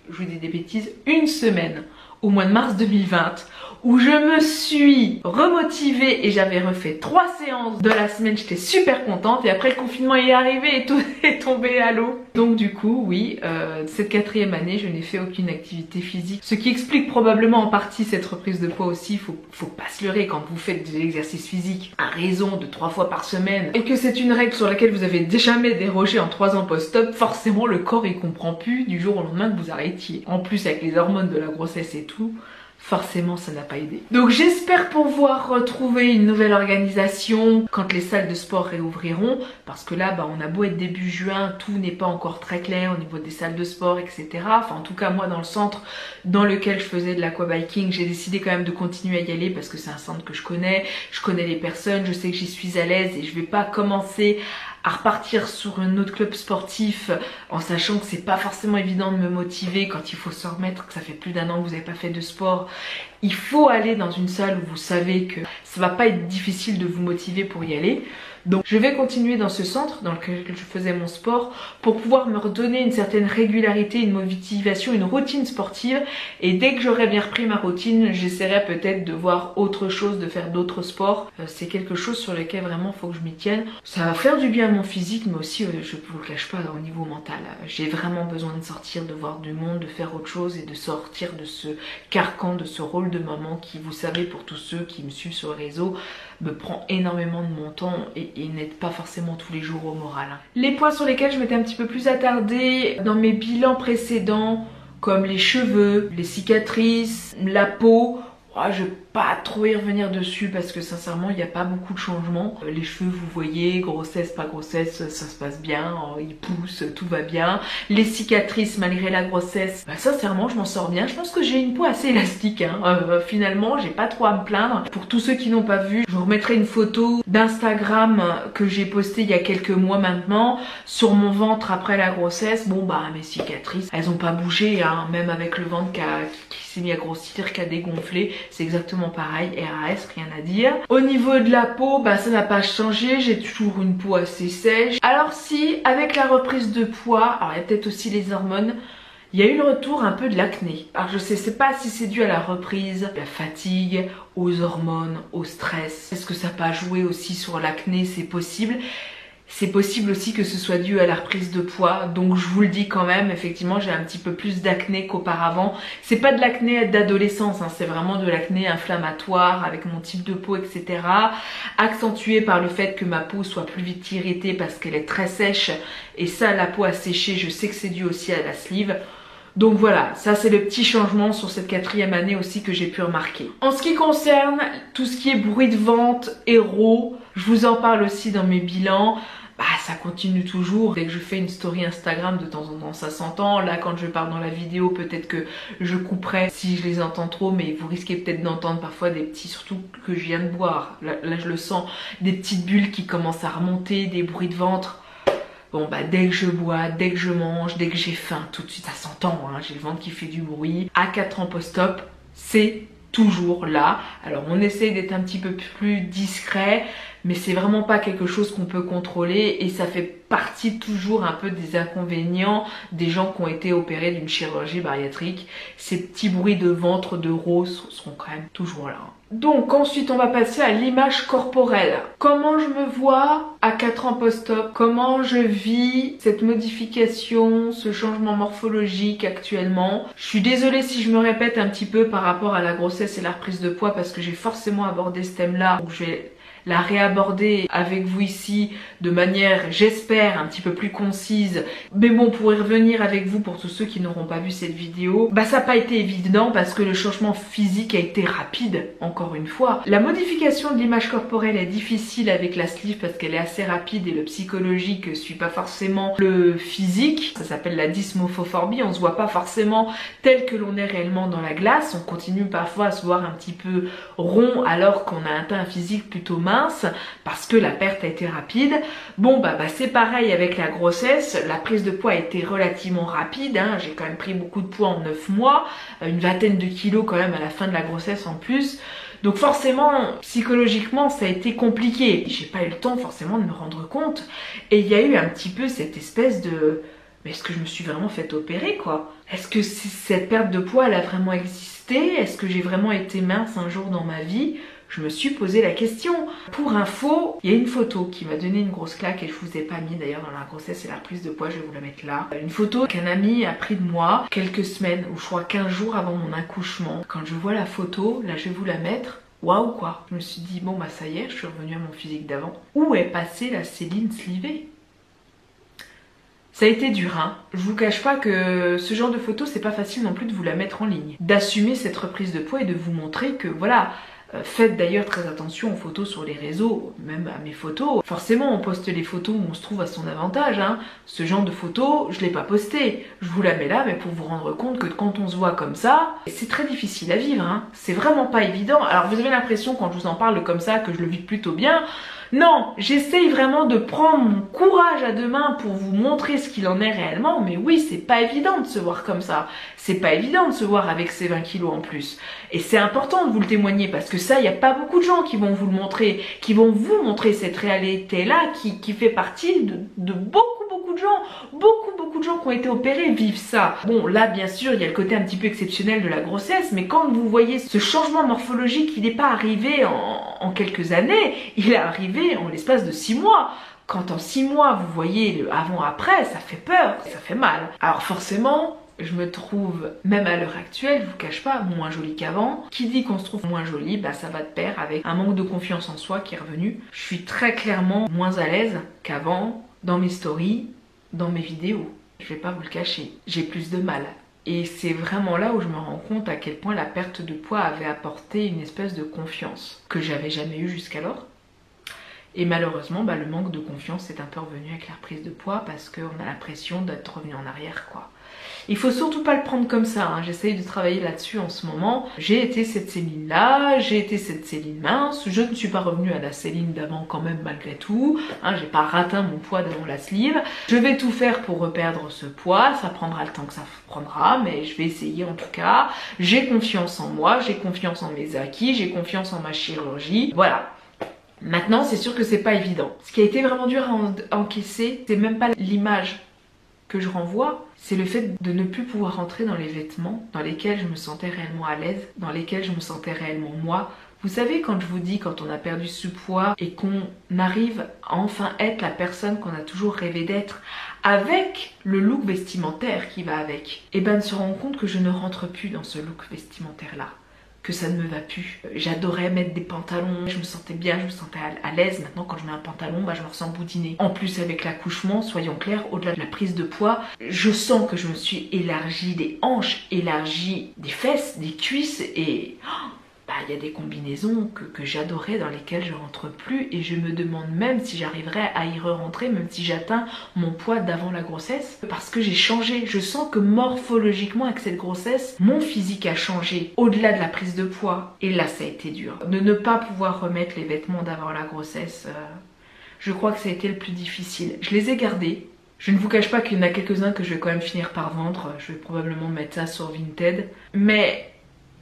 je vous dis des bêtises, 1 semaine au mois de mars 2020 où je me suis remotivée et j'avais refait 3 séances de la semaine. J'étais super contente et après le confinement est arrivé et tout est tombé à l'eau. Donc du coup oui, cette 4e année je n'ai fait aucune activité physique, ce qui explique probablement en partie cette reprise de poids aussi. Faut pas se leurrer quand vous faites de l'exercice physique à raison de 3 fois par semaine et que c'est une règle sur laquelle vous avez jamais dérogé en 3 ans post-op. Forcément le corps il comprend plus du jour au lendemain que vous arrêtiez. En plus avec les hormones de la grossesse et tout, forcément ça n'a pas aidé. Donc j'espère pouvoir retrouver une nouvelle organisation quand les salles de sport réouvriront, parce que là on a beau être début juin, tout n'est pas encore très clair au niveau des salles de sport, etc. Enfin en tout cas moi dans le centre dans lequel je faisais de l'aquabiking, j'ai décidé quand même de continuer à y aller parce que c'est un centre que je connais les personnes, je sais que j'y suis à l'aise et je vais pas commencer à repartir sur un autre club sportif en sachant que c'est pas forcément évident de me motiver quand il faut se remettre, que ça fait plus d'1 an que vous n'avez pas fait de sport. Il faut aller dans une salle où vous savez que ça va pas être difficile de vous motiver pour y aller. Donc je vais continuer dans ce centre dans lequel je faisais mon sport pour pouvoir me redonner une certaine régularité, une motivation, une routine sportive. Et dès que j'aurai bien repris ma routine, j'essaierai peut-être de voir autre chose, de faire d'autres sports. C'est quelque chose sur lequel vraiment il faut que je m'y tienne. Ça va faire du bien à mon physique, mais aussi je ne vous le cache pas, au niveau mental. J'ai vraiment besoin de sortir, de voir du monde, de faire autre chose et de sortir de ce carcan, de ce rôle de maman qui, vous savez, pour tous ceux qui me suivent sur le réseau, me prend énormément de mon temps et n'aide pas forcément tous les jours au moral. Les points sur lesquels je m'étais un petit peu plus attardée dans mes bilans précédents, comme les cheveux, les cicatrices, la peau, je pas trop y revenir dessus parce que sincèrement il n'y a pas beaucoup de changements. Les cheveux, vous voyez, grossesse, pas grossesse, ça se passe bien, ils poussent, tout va bien. Les cicatrices malgré la grossesse, bah, sincèrement je m'en sors bien. Je pense que j'ai une peau assez élastique, hein. Finalement j'ai pas trop à me plaindre. Pour tous ceux qui n'ont pas vu, je vous remettrai une photo d'Instagram que j'ai postée il y a quelques mois maintenant sur mon ventre après la grossesse. Bon bah mes cicatrices, elles ont pas bougé, hein, même avec le ventre qui s'est mis à grossir, qui a dégonflé, c'est exactement pareil, RAS, rien à dire. Au niveau de la peau, bah ça n'a pas changé, j'ai toujours une peau assez sèche. Alors si, avec la reprise de poids, alors il y a peut-être aussi les hormones, il y a eu le retour un peu de l'acné. Alors je sais pas si c'est dû à la reprise, la fatigue, aux hormones, au stress. Est-ce que ça n'a pas joué aussi sur l'acné? C'est possible. C'est possible aussi que ce soit dû à la reprise de poids, donc je vous le dis quand même, effectivement j'ai un petit peu plus d'acné qu'auparavant. C'est pas de l'acné d'adolescence, hein, c'est vraiment de l'acné inflammatoire avec mon type de peau, etc. Accentué par le fait que ma peau soit plus vite irritée parce qu'elle est très sèche, et ça, la peau a séché, je sais que c'est dû aussi à la sleeve. Donc voilà, ça c'est le petit changement sur cette 4e année aussi que j'ai pu remarquer. En ce qui concerne tout ce qui est bruit de ventre, héros, je vous en parle aussi dans mes bilans. Bah ça continue toujours. Dès que je fais une story Instagram, de temps en temps ça s'entend. Là quand je parle dans la vidéo, peut-être que je couperai si je les entends trop, mais vous risquez peut-être d'entendre parfois des petits, surtout que je viens de boire, là je le sens, des petites bulles qui commencent à remonter, des bruits de ventre. Bon bah dès que je bois, dès que je mange, dès que j'ai faim, tout de suite ça s'entend, hein, j'ai le ventre qui fait du bruit. À 4 ans post-op, c'est toujours là. Alors on essaie d'être un petit peu plus discret, mais c'est vraiment pas quelque chose qu'on peut contrôler et ça fait partie toujours un peu des inconvénients des gens qui ont été opérés d'une chirurgie bariatrique. Ces petits bruits de ventre, de rose seront quand même toujours là. Donc ensuite on va passer à l'image corporelle. Comment je me vois à 4 ans post-op? Comment je vis cette modification, ce changement morphologique actuellement? Je suis désolée si je me répète un petit peu par rapport à la grossesse et la reprise de poids parce que j'ai forcément abordé ce thème-là. Donc je vais la réaborder avec vous ici de manière, j'espère, un petit peu plus concise. Mais bon, pour y revenir avec vous, pour tous ceux qui n'auront pas vu cette vidéo, bah ça n'a pas été évident parce que le changement physique a été rapide, encore une fois. La modification de l'image corporelle est difficile avec la sleeve parce qu'elle est assez rapide et le psychologique suit pas forcément le physique. Ça s'appelle la dysmorphophobie, on se voit pas forcément tel que l'on est réellement dans la glace. On continue parfois à se voir un petit peu rond alors qu'on a atteint un physique plutôt mince parce que la perte a été rapide. Bon bah c'est pareil avec la grossesse, la prise de poids a été relativement rapide, hein. J'ai quand même pris beaucoup de poids en 9 mois, une vingtaine de kilos quand même à la fin de la grossesse en plus. Donc forcément, psychologiquement, ça a été compliqué. J'ai pas eu le temps forcément de me rendre compte. Et il y a eu un petit peu cette espèce de... Mais est-ce que je me suis vraiment fait opérer quoi? Est-ce que cette perte de poids elle a vraiment existé? Est-ce que j'ai vraiment été mince un jour dans ma vie? Je me suis posé la question. Pour info, il y a une photo qui m'a donné une grosse claque et je vous ai pas mis d'ailleurs dans la grossesse et la reprise de poids, je vais vous la mettre là. Une photo qu'un ami a pris de moi quelques semaines ou je crois 15 jours avant mon accouchement. Quand je vois la photo, là je vais vous la mettre. Waouh quoi. Je me suis dit bon bah ça y est, je suis revenue à mon physique d'avant. Où est passée la Céline slivée? Ça a été dur, hein. Je vous cache pas que ce genre de photo, c'est pas facile non plus de vous la mettre en ligne. D'assumer cette reprise de poids et de vous montrer que voilà, faites d'ailleurs très attention aux photos sur les réseaux, même à mes photos. Forcément, on poste les photos où on se trouve à son avantage, hein. Ce genre de photos, je l'ai pas posté. Je vous la mets là, mais pour vous rendre compte que quand on se voit comme ça, c'est très difficile à vivre, hein. C'est vraiment pas évident. Alors vous avez l'impression quand je vous en parle comme ça que je le vis plutôt bien. Non, j'essaye vraiment de prendre mon courage à deux mains pour vous montrer ce qu'il en est réellement, mais oui, c'est pas évident de se voir comme ça. C'est pas évident de se voir avec ces 20 kilos en plus. Et c'est important de vous le témoigner parce que ça, il n'y a pas beaucoup de gens qui vont vous le montrer, qui vont vous montrer cette réalité-là qui fait partie de beaucoup de gens. Beaucoup de gens qui ont été opérés vivent ça. Bon, là, bien sûr, il y a le côté un petit peu exceptionnel de la grossesse, mais quand vous voyez ce changement morphologique, il n'est pas arrivé en quelques années, il est arrivé en l'espace de 6 mois. Quand en 6 mois, vous voyez le avant-après, ça fait peur, ça fait mal. Alors forcément, je me trouve, même à l'heure actuelle, je vous cache pas, moins jolie qu'avant. Qui dit qu'on se trouve moins jolie, bah ça va de pair avec un manque de confiance en soi qui est revenu. Je suis très clairement moins à l'aise qu'avant dans mes stories, dans mes vidéos. Je vais pas vous le cacher, j'ai plus de mal. Et c'est vraiment là où je me rends compte à quel point la perte de poids avait apporté une espèce de confiance que j'avais jamais eue jusqu'alors. Et malheureusement, le manque de confiance est un peu revenu avec la reprise de poids parce qu'on a l'impression d'être revenu en arrière, quoi. Il faut surtout pas le prendre comme ça, hein. J'essaye de travailler là-dessus en ce moment. J'ai été cette Céline-là, j'ai été cette Céline mince, je ne suis pas revenue à la Céline d'avant quand même malgré tout, hein, j'ai pas raté mon poids d'avant la sleeve. Je vais tout faire pour reperdre ce poids, ça prendra le temps que ça prendra, mais je vais essayer en tout cas. J'ai confiance en moi, j'ai confiance en mes acquis, j'ai confiance en ma chirurgie, voilà. Maintenant, c'est sûr que c'est pas évident. Ce qui a été vraiment dur à encaisser, c'est même pas l'image que je renvoie, c'est le fait de ne plus pouvoir rentrer dans les vêtements dans lesquels je me sentais réellement à l'aise, dans lesquels je me sentais réellement moi. Vous savez, quand je vous dis, quand on a perdu ce poids et qu'on arrive à enfin être la personne qu'on a toujours rêvé d'être, avec le look vestimentaire qui va avec, et de se rendre compte que je ne rentre plus dans ce look vestimentaire-là, que ça ne me va plus. J'adorais mettre des pantalons, je me sentais bien, je me sentais à l'aise. Maintenant quand je mets un pantalon, je me ressens boudinée. En plus avec l'accouchement, soyons clairs, au-delà de la prise de poids, je sens que je me suis élargie des hanches, élargie des fesses, des cuisses et... il y a des combinaisons que j'adorais dans lesquelles je rentre plus et je me demande même si j'arriverai à y re-rentrer même si j'atteins mon poids d'avant la grossesse parce que j'ai changé. Je sens que morphologiquement avec cette grossesse, mon physique a changé au-delà de la prise de poids et là ça a été dur. De ne pas pouvoir remettre les vêtements d'avant la grossesse, je crois que ça a été le plus difficile. Je les ai gardés. Je ne vous cache pas qu'il y en a quelques-uns que je vais quand même finir par vendre. Je vais probablement mettre ça sur Vinted. Mais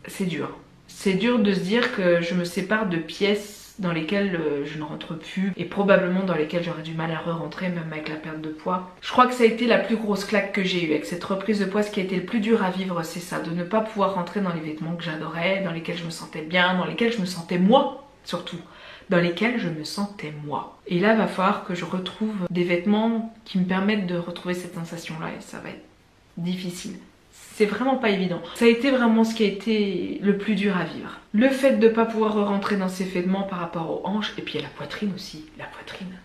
c'est dur. C'est dur de se dire que je me sépare de pièces dans lesquelles je ne rentre plus et probablement dans lesquelles j'aurais du mal à re-rentrer même avec la perte de poids. Je crois que ça a été la plus grosse claque que j'ai eue avec cette reprise de poids. Ce qui a été le plus dur à vivre, c'est ça, de ne pas pouvoir rentrer dans les vêtements que j'adorais, dans lesquels je me sentais bien, dans lesquels je me sentais moi surtout, dans lesquels je me sentais moi. Et là, il va falloir que je retrouve des vêtements qui me permettent de retrouver cette sensation-là et ça va être difficile. C'est vraiment pas évident. Ça a été vraiment ce qui a été le plus dur à vivre. Le fait de ne pas pouvoir rentrer dans ces vêtements par rapport aux hanches et puis à la poitrine aussi. La poitrine.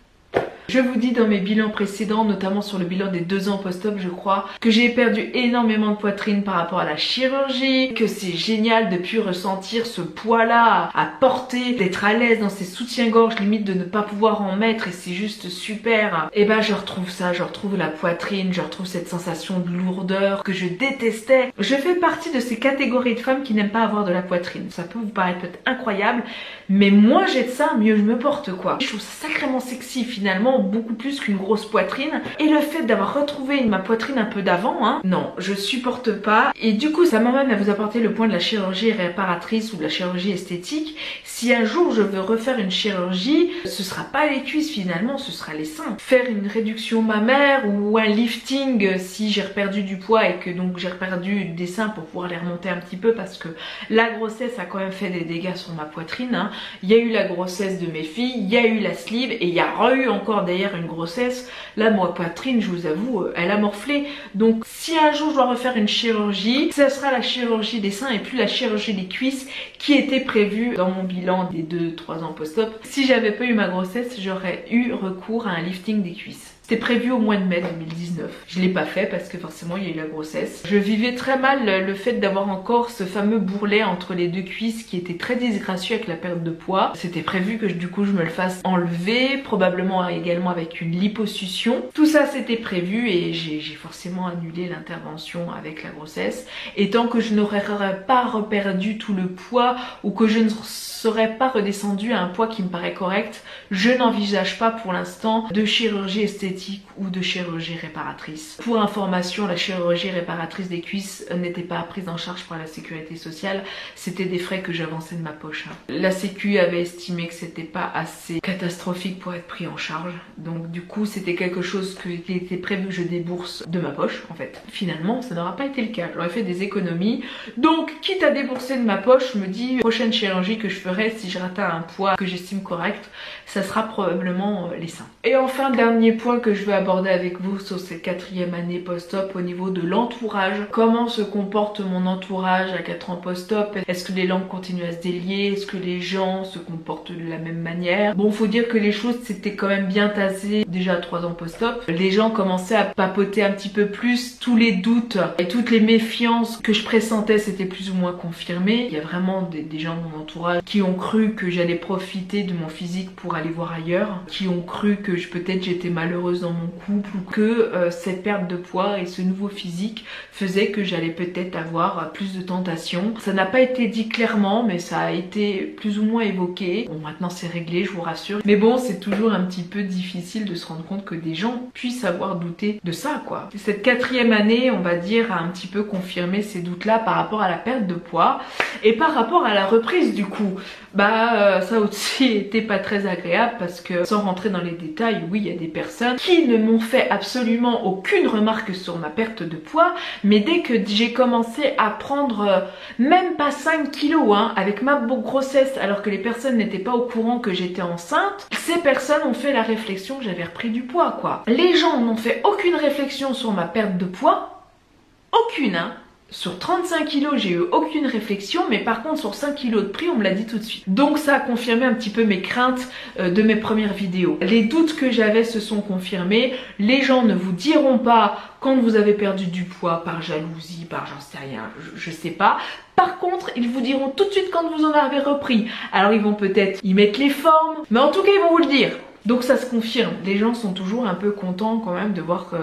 Je vous dis dans mes bilans précédents, notamment sur le bilan des 2 ans post-op, je crois, que j'ai perdu énormément de poitrine par rapport à la chirurgie, que c'est génial de plus ressentir ce poids-là à porter, d'être à l'aise dans ces soutiens-gorge, limite de ne pas pouvoir en mettre et c'est juste super. Et je retrouve ça, je retrouve la poitrine, je retrouve cette sensation de lourdeur que je détestais. Je fais partie de ces catégories de femmes qui n'aiment pas avoir de la poitrine. Ça peut vous paraître peut-être incroyable, mais moins j'ai de ça, mieux je me porte quoi. Je trouve ça sacrément sexy finalement, beaucoup plus qu'une grosse poitrine. Et le fait d'avoir retrouvé ma poitrine un peu d'avant, non, je supporte pas. Et du coup, ça m'amène à vous apporter le point de la chirurgie réparatrice ou de la chirurgie esthétique. Si un jour je veux refaire une chirurgie, ce sera pas les cuisses finalement, ce sera les seins. Faire une réduction mammaire ou un lifting si j'ai perdu du poids et que donc j'ai perdu des seins pour pouvoir les remonter un petit peu parce que la grossesse a quand même fait des dégâts sur ma poitrine. Il y a eu la grossesse de mes filles, il y a eu la sleeve et il y a eu encore d'ailleurs une grossesse. Là, ma poitrine, je vous avoue, elle a morflé. Donc si un jour je dois refaire une chirurgie, ça sera la chirurgie des seins et plus la chirurgie des cuisses qui était prévue dans mon bilan des 2-3 ans post-op. Si j'avais pas eu ma grossesse, j'aurais eu recours à un lifting des cuisses. C'était prévu au mois de mai 2019. Je l'ai pas fait parce que forcément il y a eu la grossesse. Je vivais très mal le fait d'avoir encore ce fameux bourrelet entre les 2 cuisses qui était très disgracieux avec la perte de poids. C'était prévu que du coup je me le fasse enlever, probablement également avec une liposuction. Tout ça c'était prévu et j'ai forcément annulé l'intervention avec la grossesse. Et tant que je n'aurais pas reperdu tout le poids ou que je ne serais pas redescendue à un poids qui me paraît correct, je n'envisage pas pour l'instant de chirurgie esthétique ou de chirurgie réparatrice. Pour information, la chirurgie réparatrice des cuisses n'était pas prise en charge par la sécurité sociale, c'était des frais que j'avançais de ma poche. La sécu avait estimé que c'était pas assez catastrophique pour être pris en charge, donc du coup c'était quelque chose qui était prévu que je débourse de ma poche en fait. Finalement ça n'aura pas été le cas, j'aurais fait des économies, donc quitte à débourser de ma poche, je me dis prochaine chirurgie que je ferai si je rate un poids que j'estime correct, ça sera probablement les seins. Et enfin dernier point que que je veux aborder avec vous sur cette 4e année post-op au niveau de l'entourage. Comment se comporte mon entourage à 4 ans post-op? Est-ce que les langues continuent à se délier? Est-ce que les gens se comportent de la même manière? Bon, faut dire que les choses s'étaient quand même bien tassées déjà à 3 ans post-op. Les gens commençaient à papoter un petit peu plus. Tous les doutes et toutes les méfiances que je pressentais s'étaient plus ou moins confirmées. Il y a vraiment des gens de mon entourage qui ont cru que j'allais profiter de mon physique pour aller voir ailleurs, qui ont cru que peut-être j'étais malheureuse dans mon couple ou que cette perte de poids et ce nouveau physique faisait que j'allais peut-être avoir plus de tentations. Ça n'a pas été dit clairement, mais ça a été plus ou moins évoqué. Bon, maintenant c'est réglé, je vous rassure. Mais bon, c'est toujours un petit peu difficile de se rendre compte que des gens puissent avoir douté de ça, quoi. Cette 4e année, on va dire, a un petit peu confirmé ces doutes-là par rapport à la perte de poids et par rapport à la reprise du coup. Ça aussi était pas très agréable parce que, sans rentrer dans les détails, oui, il y a des personnes qui ne m'ont fait absolument aucune remarque sur ma perte de poids, mais dès que j'ai commencé à prendre même pas 5 kilos avec ma grossesse, alors que les personnes n'étaient pas au courant que j'étais enceinte, ces personnes ont fait la réflexion que j'avais repris du poids, quoi. Les gens n'ont fait aucune réflexion sur ma perte de poids, aucune, Sur 35 kilos, j'ai eu aucune réflexion, mais par contre sur 5 kilos de prix, on me l'a dit tout de suite. Donc ça a confirmé un petit peu mes craintes de mes premières vidéos. Les doutes que j'avais se sont confirmés. Les gens ne vous diront pas quand vous avez perdu du poids par jalousie, par j'en sais rien, je sais pas. Par contre, ils vous diront tout de suite quand vous en avez repris. Alors ils vont peut-être y mettre les formes, mais en tout cas ils vont vous le dire. Donc ça se confirme. Les gens sont toujours un peu contents quand même de voir que...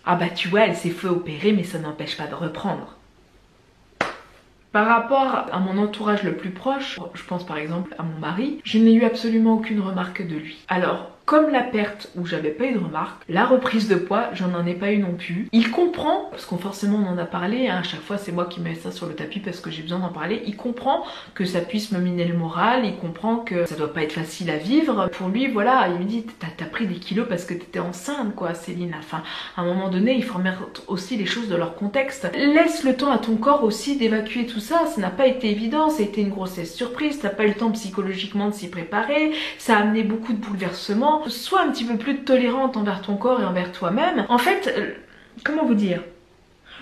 Ah bah tu vois, elle s'est fait opérer, mais ça n'empêche pas de reprendre. Par rapport à mon entourage le plus proche, je pense par exemple à mon mari, je n'ai eu absolument aucune remarque de lui. Alors, comme la perte où j'avais pas eu de remarque, la reprise de poids, j'en ai pas eu non plus. Il comprend, parce qu'on forcément on en a parlé, à chaque fois c'est moi qui mets ça sur le tapis parce que j'ai besoin d'en parler, il comprend que ça puisse me miner le moral, il comprend que ça doit pas être facile à vivre. Pour lui, voilà, il me dit t'as pris des kilos parce que t'étais enceinte quoi Céline. Enfin, à un moment donné, il faut remettre aussi les choses dans leur contexte. Laisse le temps à ton corps aussi d'évacuer tout ça, ça n'a pas été évident, ça a été une grossesse surprise, t'as pas eu le temps psychologiquement de s'y préparer, ça a amené beaucoup de bouleversements. Sois un petit peu plus tolérante envers ton corps et envers toi-même. En fait, comment vous dire ?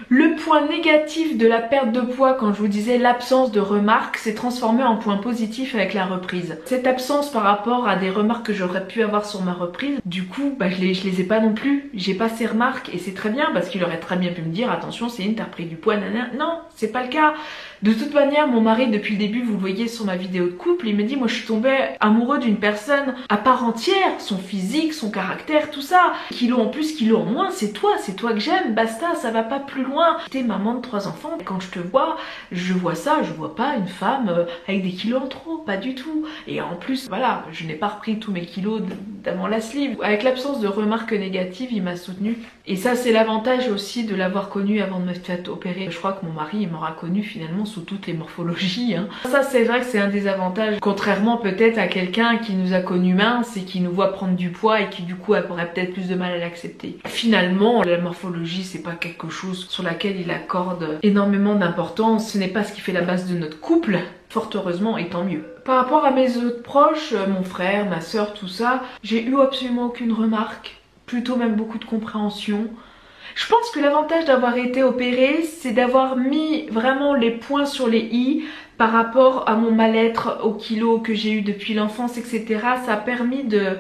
Le point négatif de la perte de poids, quand je vous disais l'absence de remarques, s'est transformé en point positif avec la reprise. Cette absence par rapport à des remarques que j'aurais pu avoir sur ma reprise, du coup, je les ai pas non plus. J'ai pas ces remarques et c'est très bien parce qu'il aurait très bien pu me dire attention Céline, t'as repris du poids, nanana. Non, c'est pas le cas. De toute manière, mon mari, depuis le début, vous le voyez sur ma vidéo de couple, il me dit moi je suis tombée amoureux d'une personne à part entière, son physique, son caractère, tout ça. Kilos en plus, kilos en moins, c'est toi que j'aime, basta, ça va pas plus loin. T'es maman de 3 enfants, quand je te vois, je vois ça, je vois pas une femme avec des kilos en trop, pas du tout. Et en plus, voilà, je n'ai pas repris tous mes kilos d'avant la sleeve. Avec l'absence de remarques négatives, il m'a soutenue. Et ça, c'est l'avantage aussi de l'avoir connu avant de me faire opérer. Je crois que mon mari, il m'aura connu finalement sous toutes les morphologies. Ça, c'est vrai que c'est un des avantages. Contrairement peut-être à quelqu'un qui nous a connus minces et qui nous voit prendre du poids et qui du coup aurait peut-être plus de mal à l'accepter. Finalement, la morphologie, c'est pas quelque chose sur laquelle il accorde énormément d'importance. Ce n'est pas ce qui fait la base de notre couple. Fort heureusement, et tant mieux. Par rapport à mes autres proches, mon frère, ma soeur, tout ça, j'ai eu absolument aucune remarque. Plutôt même beaucoup de compréhension. Je pense que l'avantage d'avoir été opérée, c'est d'avoir mis vraiment les points sur les i par rapport à mon mal-être, aux kilos que j'ai eu depuis l'enfance, etc. Ça a permis de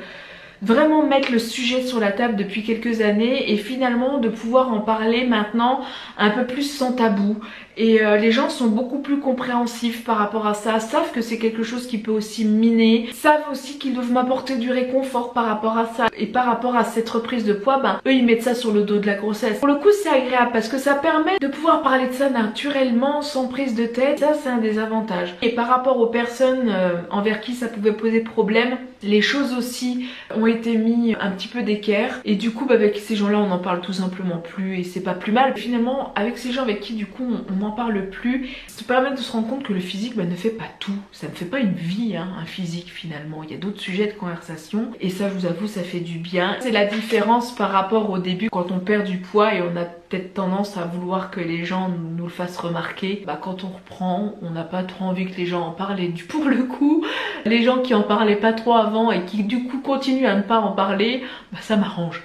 vraiment mettre le sujet sur la table depuis quelques années et finalement de pouvoir en parler maintenant un peu plus sans tabou. Et les gens sont beaucoup plus compréhensifs par rapport à ça, savent que c'est quelque chose qui peut aussi miner, savent aussi qu'ils doivent m'apporter du réconfort par rapport à ça. Et par rapport à cette reprise de poids, eux ils mettent ça sur le dos de la grossesse. Pour le coup c'est agréable parce que ça permet de pouvoir parler de ça naturellement, sans prise de tête. Ça c'est un des avantages. Et par rapport aux personnes envers qui ça pouvait poser problème, les choses aussi ont été mis un petit peu d'équerre. Et du coup avec ces gens là on n'en parle tout simplement plus et c'est pas plus mal. Finalement avec ces gens avec qui du coup on n'en parle plus, ça permet de se rendre compte que le physique ne fait pas tout, ça ne fait pas une vie un physique finalement, il y a d'autres sujets de conversation et ça je vous avoue ça fait du bien. C'est la différence par rapport au début quand on perd du poids et on a peut-être tendance à vouloir que les gens nous le fassent remarquer. Bah, quand on reprend, on n'a pas trop envie que les gens en parlent. Et pour le coup, les gens qui en parlaient pas trop avant et qui du coup continuent à ne pas en parler, bah, ça m'arrange.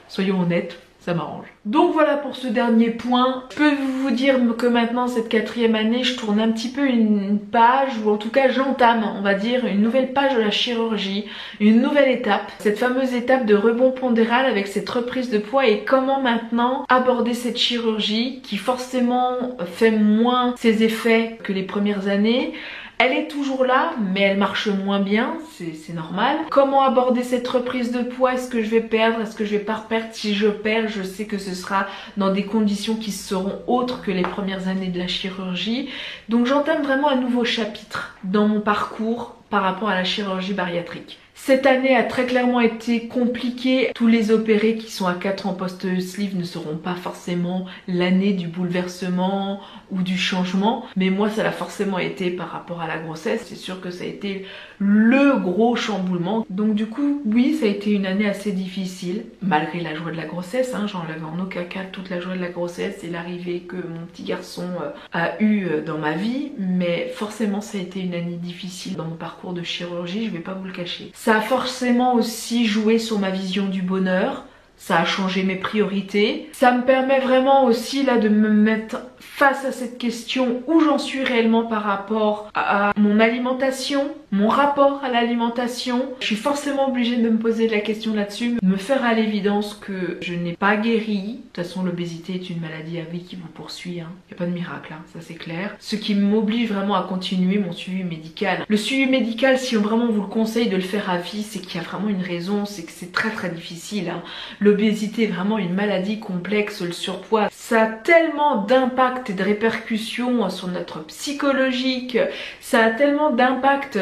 Soyons honnêtes, ça m'arrange. Donc voilà pour ce dernier point. Je peux vous dire que maintenant, cette 4e année, je tourne un petit peu une page, ou en tout cas j'entame, on va dire, une nouvelle page de la chirurgie, une nouvelle étape. Cette fameuse étape de rebond pondéral avec cette reprise de poids et comment maintenant aborder cette chirurgie qui forcément fait moins ses effets que les premières années. Elle est toujours là, mais elle marche moins bien, c'est normal. Comment aborder cette reprise de poids? Est-ce que je vais perdre? Est-ce que je vais pas perdre? Si je perds, je sais que ce sera dans des conditions qui seront autres que les premières années de la chirurgie. Donc j'entame vraiment un nouveau chapitre dans mon parcours par rapport à la chirurgie bariatrique. Cette année a très clairement été compliquée. Tous les opérés qui sont à 4 ans post-sleeve ne seront pas forcément l'année du bouleversement ou du changement. Mais moi, ça l'a forcément été par rapport à la grossesse. C'est sûr que ça a été le gros chamboulement. Donc du coup, oui, ça a été une année assez difficile. Malgré la joie de la grossesse, hein, j'enlève en aucun cas toute la joie de la grossesse et l'arrivée que mon petit garçon a eu dans ma vie. Mais forcément, ça a été une année difficile dans mon parcours de chirurgie, je vais pas vous le cacher. Ça a forcément aussi joué sur ma vision du bonheur, ça a changé mes priorités. Ça me permet vraiment aussi là de me mettre face à cette question où j'en suis réellement par rapport à mon alimentation, mon rapport à l'alimentation. Je suis forcément obligée de me poser la question là-dessus, me faire à l'évidence que je n'ai pas guéri. De toute façon, l'obésité est une maladie à vie qui vous poursuit, hein. Il n'y a pas de miracle, hein, ça c'est clair. Ce qui m'oblige vraiment à continuer mon suivi médical. Le suivi médical, si on vraiment vous le conseille de le faire à vie, c'est qu'il y a vraiment une raison, c'est que c'est très difficile, hein. L'obésité est vraiment une maladie complexe, le surpoids, ça a tellement d'impact et de répercussions sur notre psychologique, ça a tellement d'impact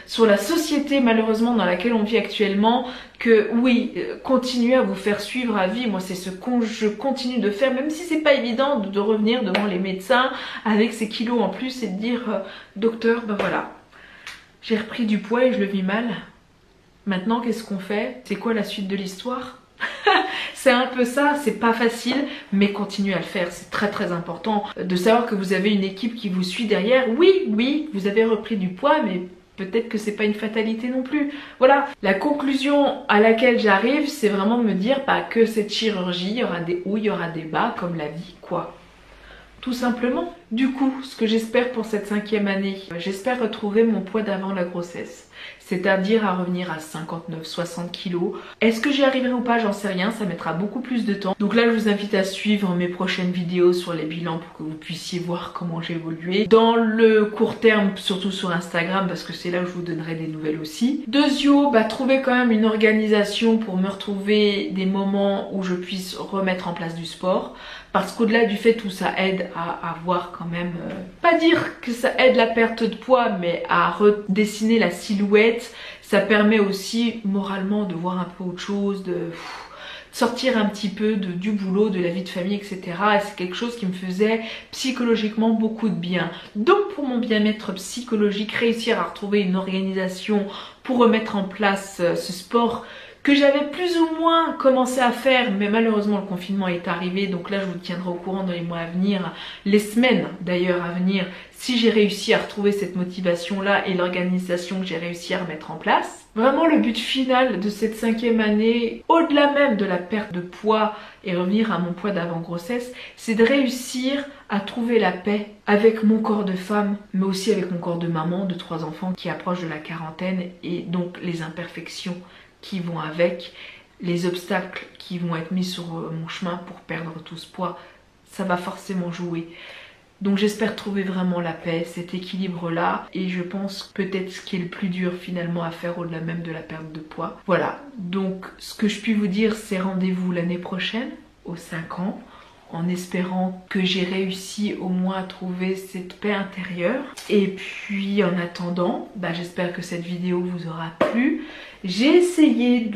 sur la société malheureusement dans laquelle on vit actuellement que oui, continuez à vous faire suivre à vie. Moi c'est ce que je continue de faire, même si c'est pas évident de revenir devant les médecins avec ces kilos en plus et de dire docteur, ben voilà, j'ai repris du poids et je le vis mal. Maintenant qu'est-ce qu'on fait? C'est quoi la suite de l'histoire? C'est un peu ça, c'est pas facile, mais continuez à le faire, c'est très important de savoir que vous avez une équipe qui vous suit derrière. Oui, vous avez repris du poids, mais peut-être que c'est pas une fatalité non plus. Voilà, la conclusion à laquelle j'arrive, c'est vraiment de me dire que cette chirurgie, il y aura des hauts, il y aura des bas, comme la vie, quoi. Tout simplement. Du coup, ce que j'espère pour cette 5e année, j'espère retrouver mon poids d'avant la grossesse. C'est-à-dire à revenir à 59-60 kilos. Est-ce que j'y arriverai ou pas? J'en sais rien, ça mettra beaucoup plus de temps. Donc là, je vous invite à suivre mes prochaines vidéos sur les bilans pour que vous puissiez voir comment j'ai évolué. Dans le court terme, surtout sur Instagram, parce que c'est là où je vous donnerai des nouvelles aussi. Deuxio, trouver quand même une organisation pour me retrouver des moments où je puisse remettre en place du sport. Parce qu'au-delà du fait où ça aide à avoir quand même, pas dire que ça aide la perte de poids, mais à redessiner la silhouette, ça permet aussi moralement de voir un peu autre chose, de sortir un petit peu du boulot, de la vie de famille, etc. Et c'est quelque chose qui me faisait psychologiquement beaucoup de bien. Donc pour mon bien-être psychologique, réussir à retrouver une organisation pour remettre en place ce sport que j'avais plus ou moins commencé à faire, mais malheureusement le confinement est arrivé, donc là je vous tiendrai au courant dans les mois à venir, les semaines d'ailleurs à venir, si j'ai réussi à retrouver cette motivation là et l'organisation que j'ai réussi à remettre en place. Vraiment le but final de cette 5e année, au-delà même de la perte de poids et revenir à mon poids d'avant grossesse, c'est de réussir à trouver la paix avec mon corps de femme, mais aussi avec mon corps de maman de 3 enfants qui approchent de la quarantaine et donc les imperfections qui vont avec, les obstacles qui vont être mis sur mon chemin pour perdre tout ce poids, ça va forcément jouer. Donc j'espère trouver vraiment la paix, cet équilibre là, et je pense peut-être ce qui est le plus dur finalement à faire au-delà même de la perte de poids. Voilà, donc ce que je puis vous dire, c'est rendez-vous l'année prochaine, aux 5 ans, en espérant que j'ai réussi au moins à trouver cette paix intérieure. Et puis en attendant, j'espère que cette vidéo vous aura plu. J'ai essayé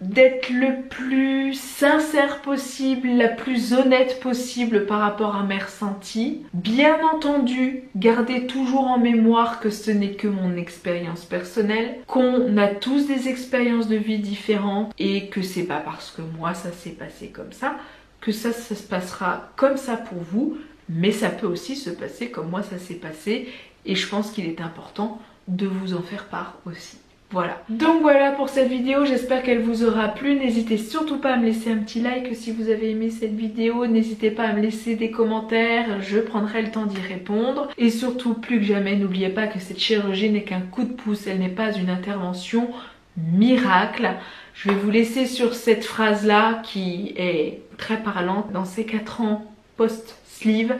d'être le plus sincère possible, la plus honnête possible par rapport à mes ressentis. Bien entendu, gardez toujours en mémoire que ce n'est que mon expérience personnelle, qu'on a tous des expériences de vie différentes et que c'est pas parce que moi ça s'est passé comme ça que ça se passera comme ça pour vous, mais ça peut aussi se passer comme moi ça s'est passé et je pense qu'il est important de vous en faire part aussi. Voilà, donc voilà pour cette vidéo, j'espère qu'elle vous aura plu. N'hésitez surtout pas à me laisser un petit like si vous avez aimé cette vidéo. N'hésitez pas à me laisser des commentaires, je prendrai le temps d'y répondre. Et surtout, plus que jamais, n'oubliez pas que cette chirurgie n'est qu'un coup de pouce, elle n'est pas une intervention miracle. Je vais vous laisser sur cette phrase-là qui est très parlante dans ces 4 ans post-sleeve.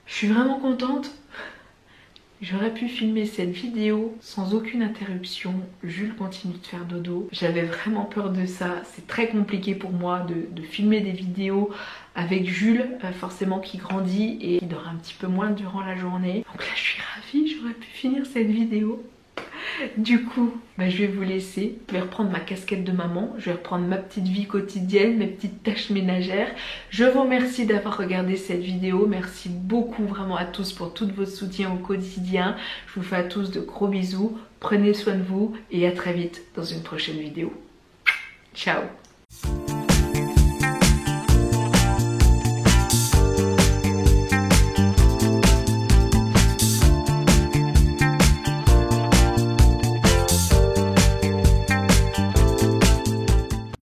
Je suis vraiment contente. J'aurais pu filmer cette vidéo sans aucune interruption. Jules continue de faire dodo. J'avais vraiment peur de ça. C'est très compliqué pour moi de filmer des vidéos avec Jules, forcément qui grandit et qui dort un petit peu moins durant la journée. Donc là je suis ravie, j'aurais pu finir cette vidéo. Du coup, je vais vous laisser. Je vais reprendre ma casquette de maman. Je vais reprendre ma petite vie quotidienne, mes petites tâches ménagères. Je vous remercie d'avoir regardé cette vidéo. Merci beaucoup vraiment à tous pour tout votre soutien au quotidien. Je vous fais à tous de gros bisous. Prenez soin de vous et à très vite dans une prochaine vidéo. Ciao!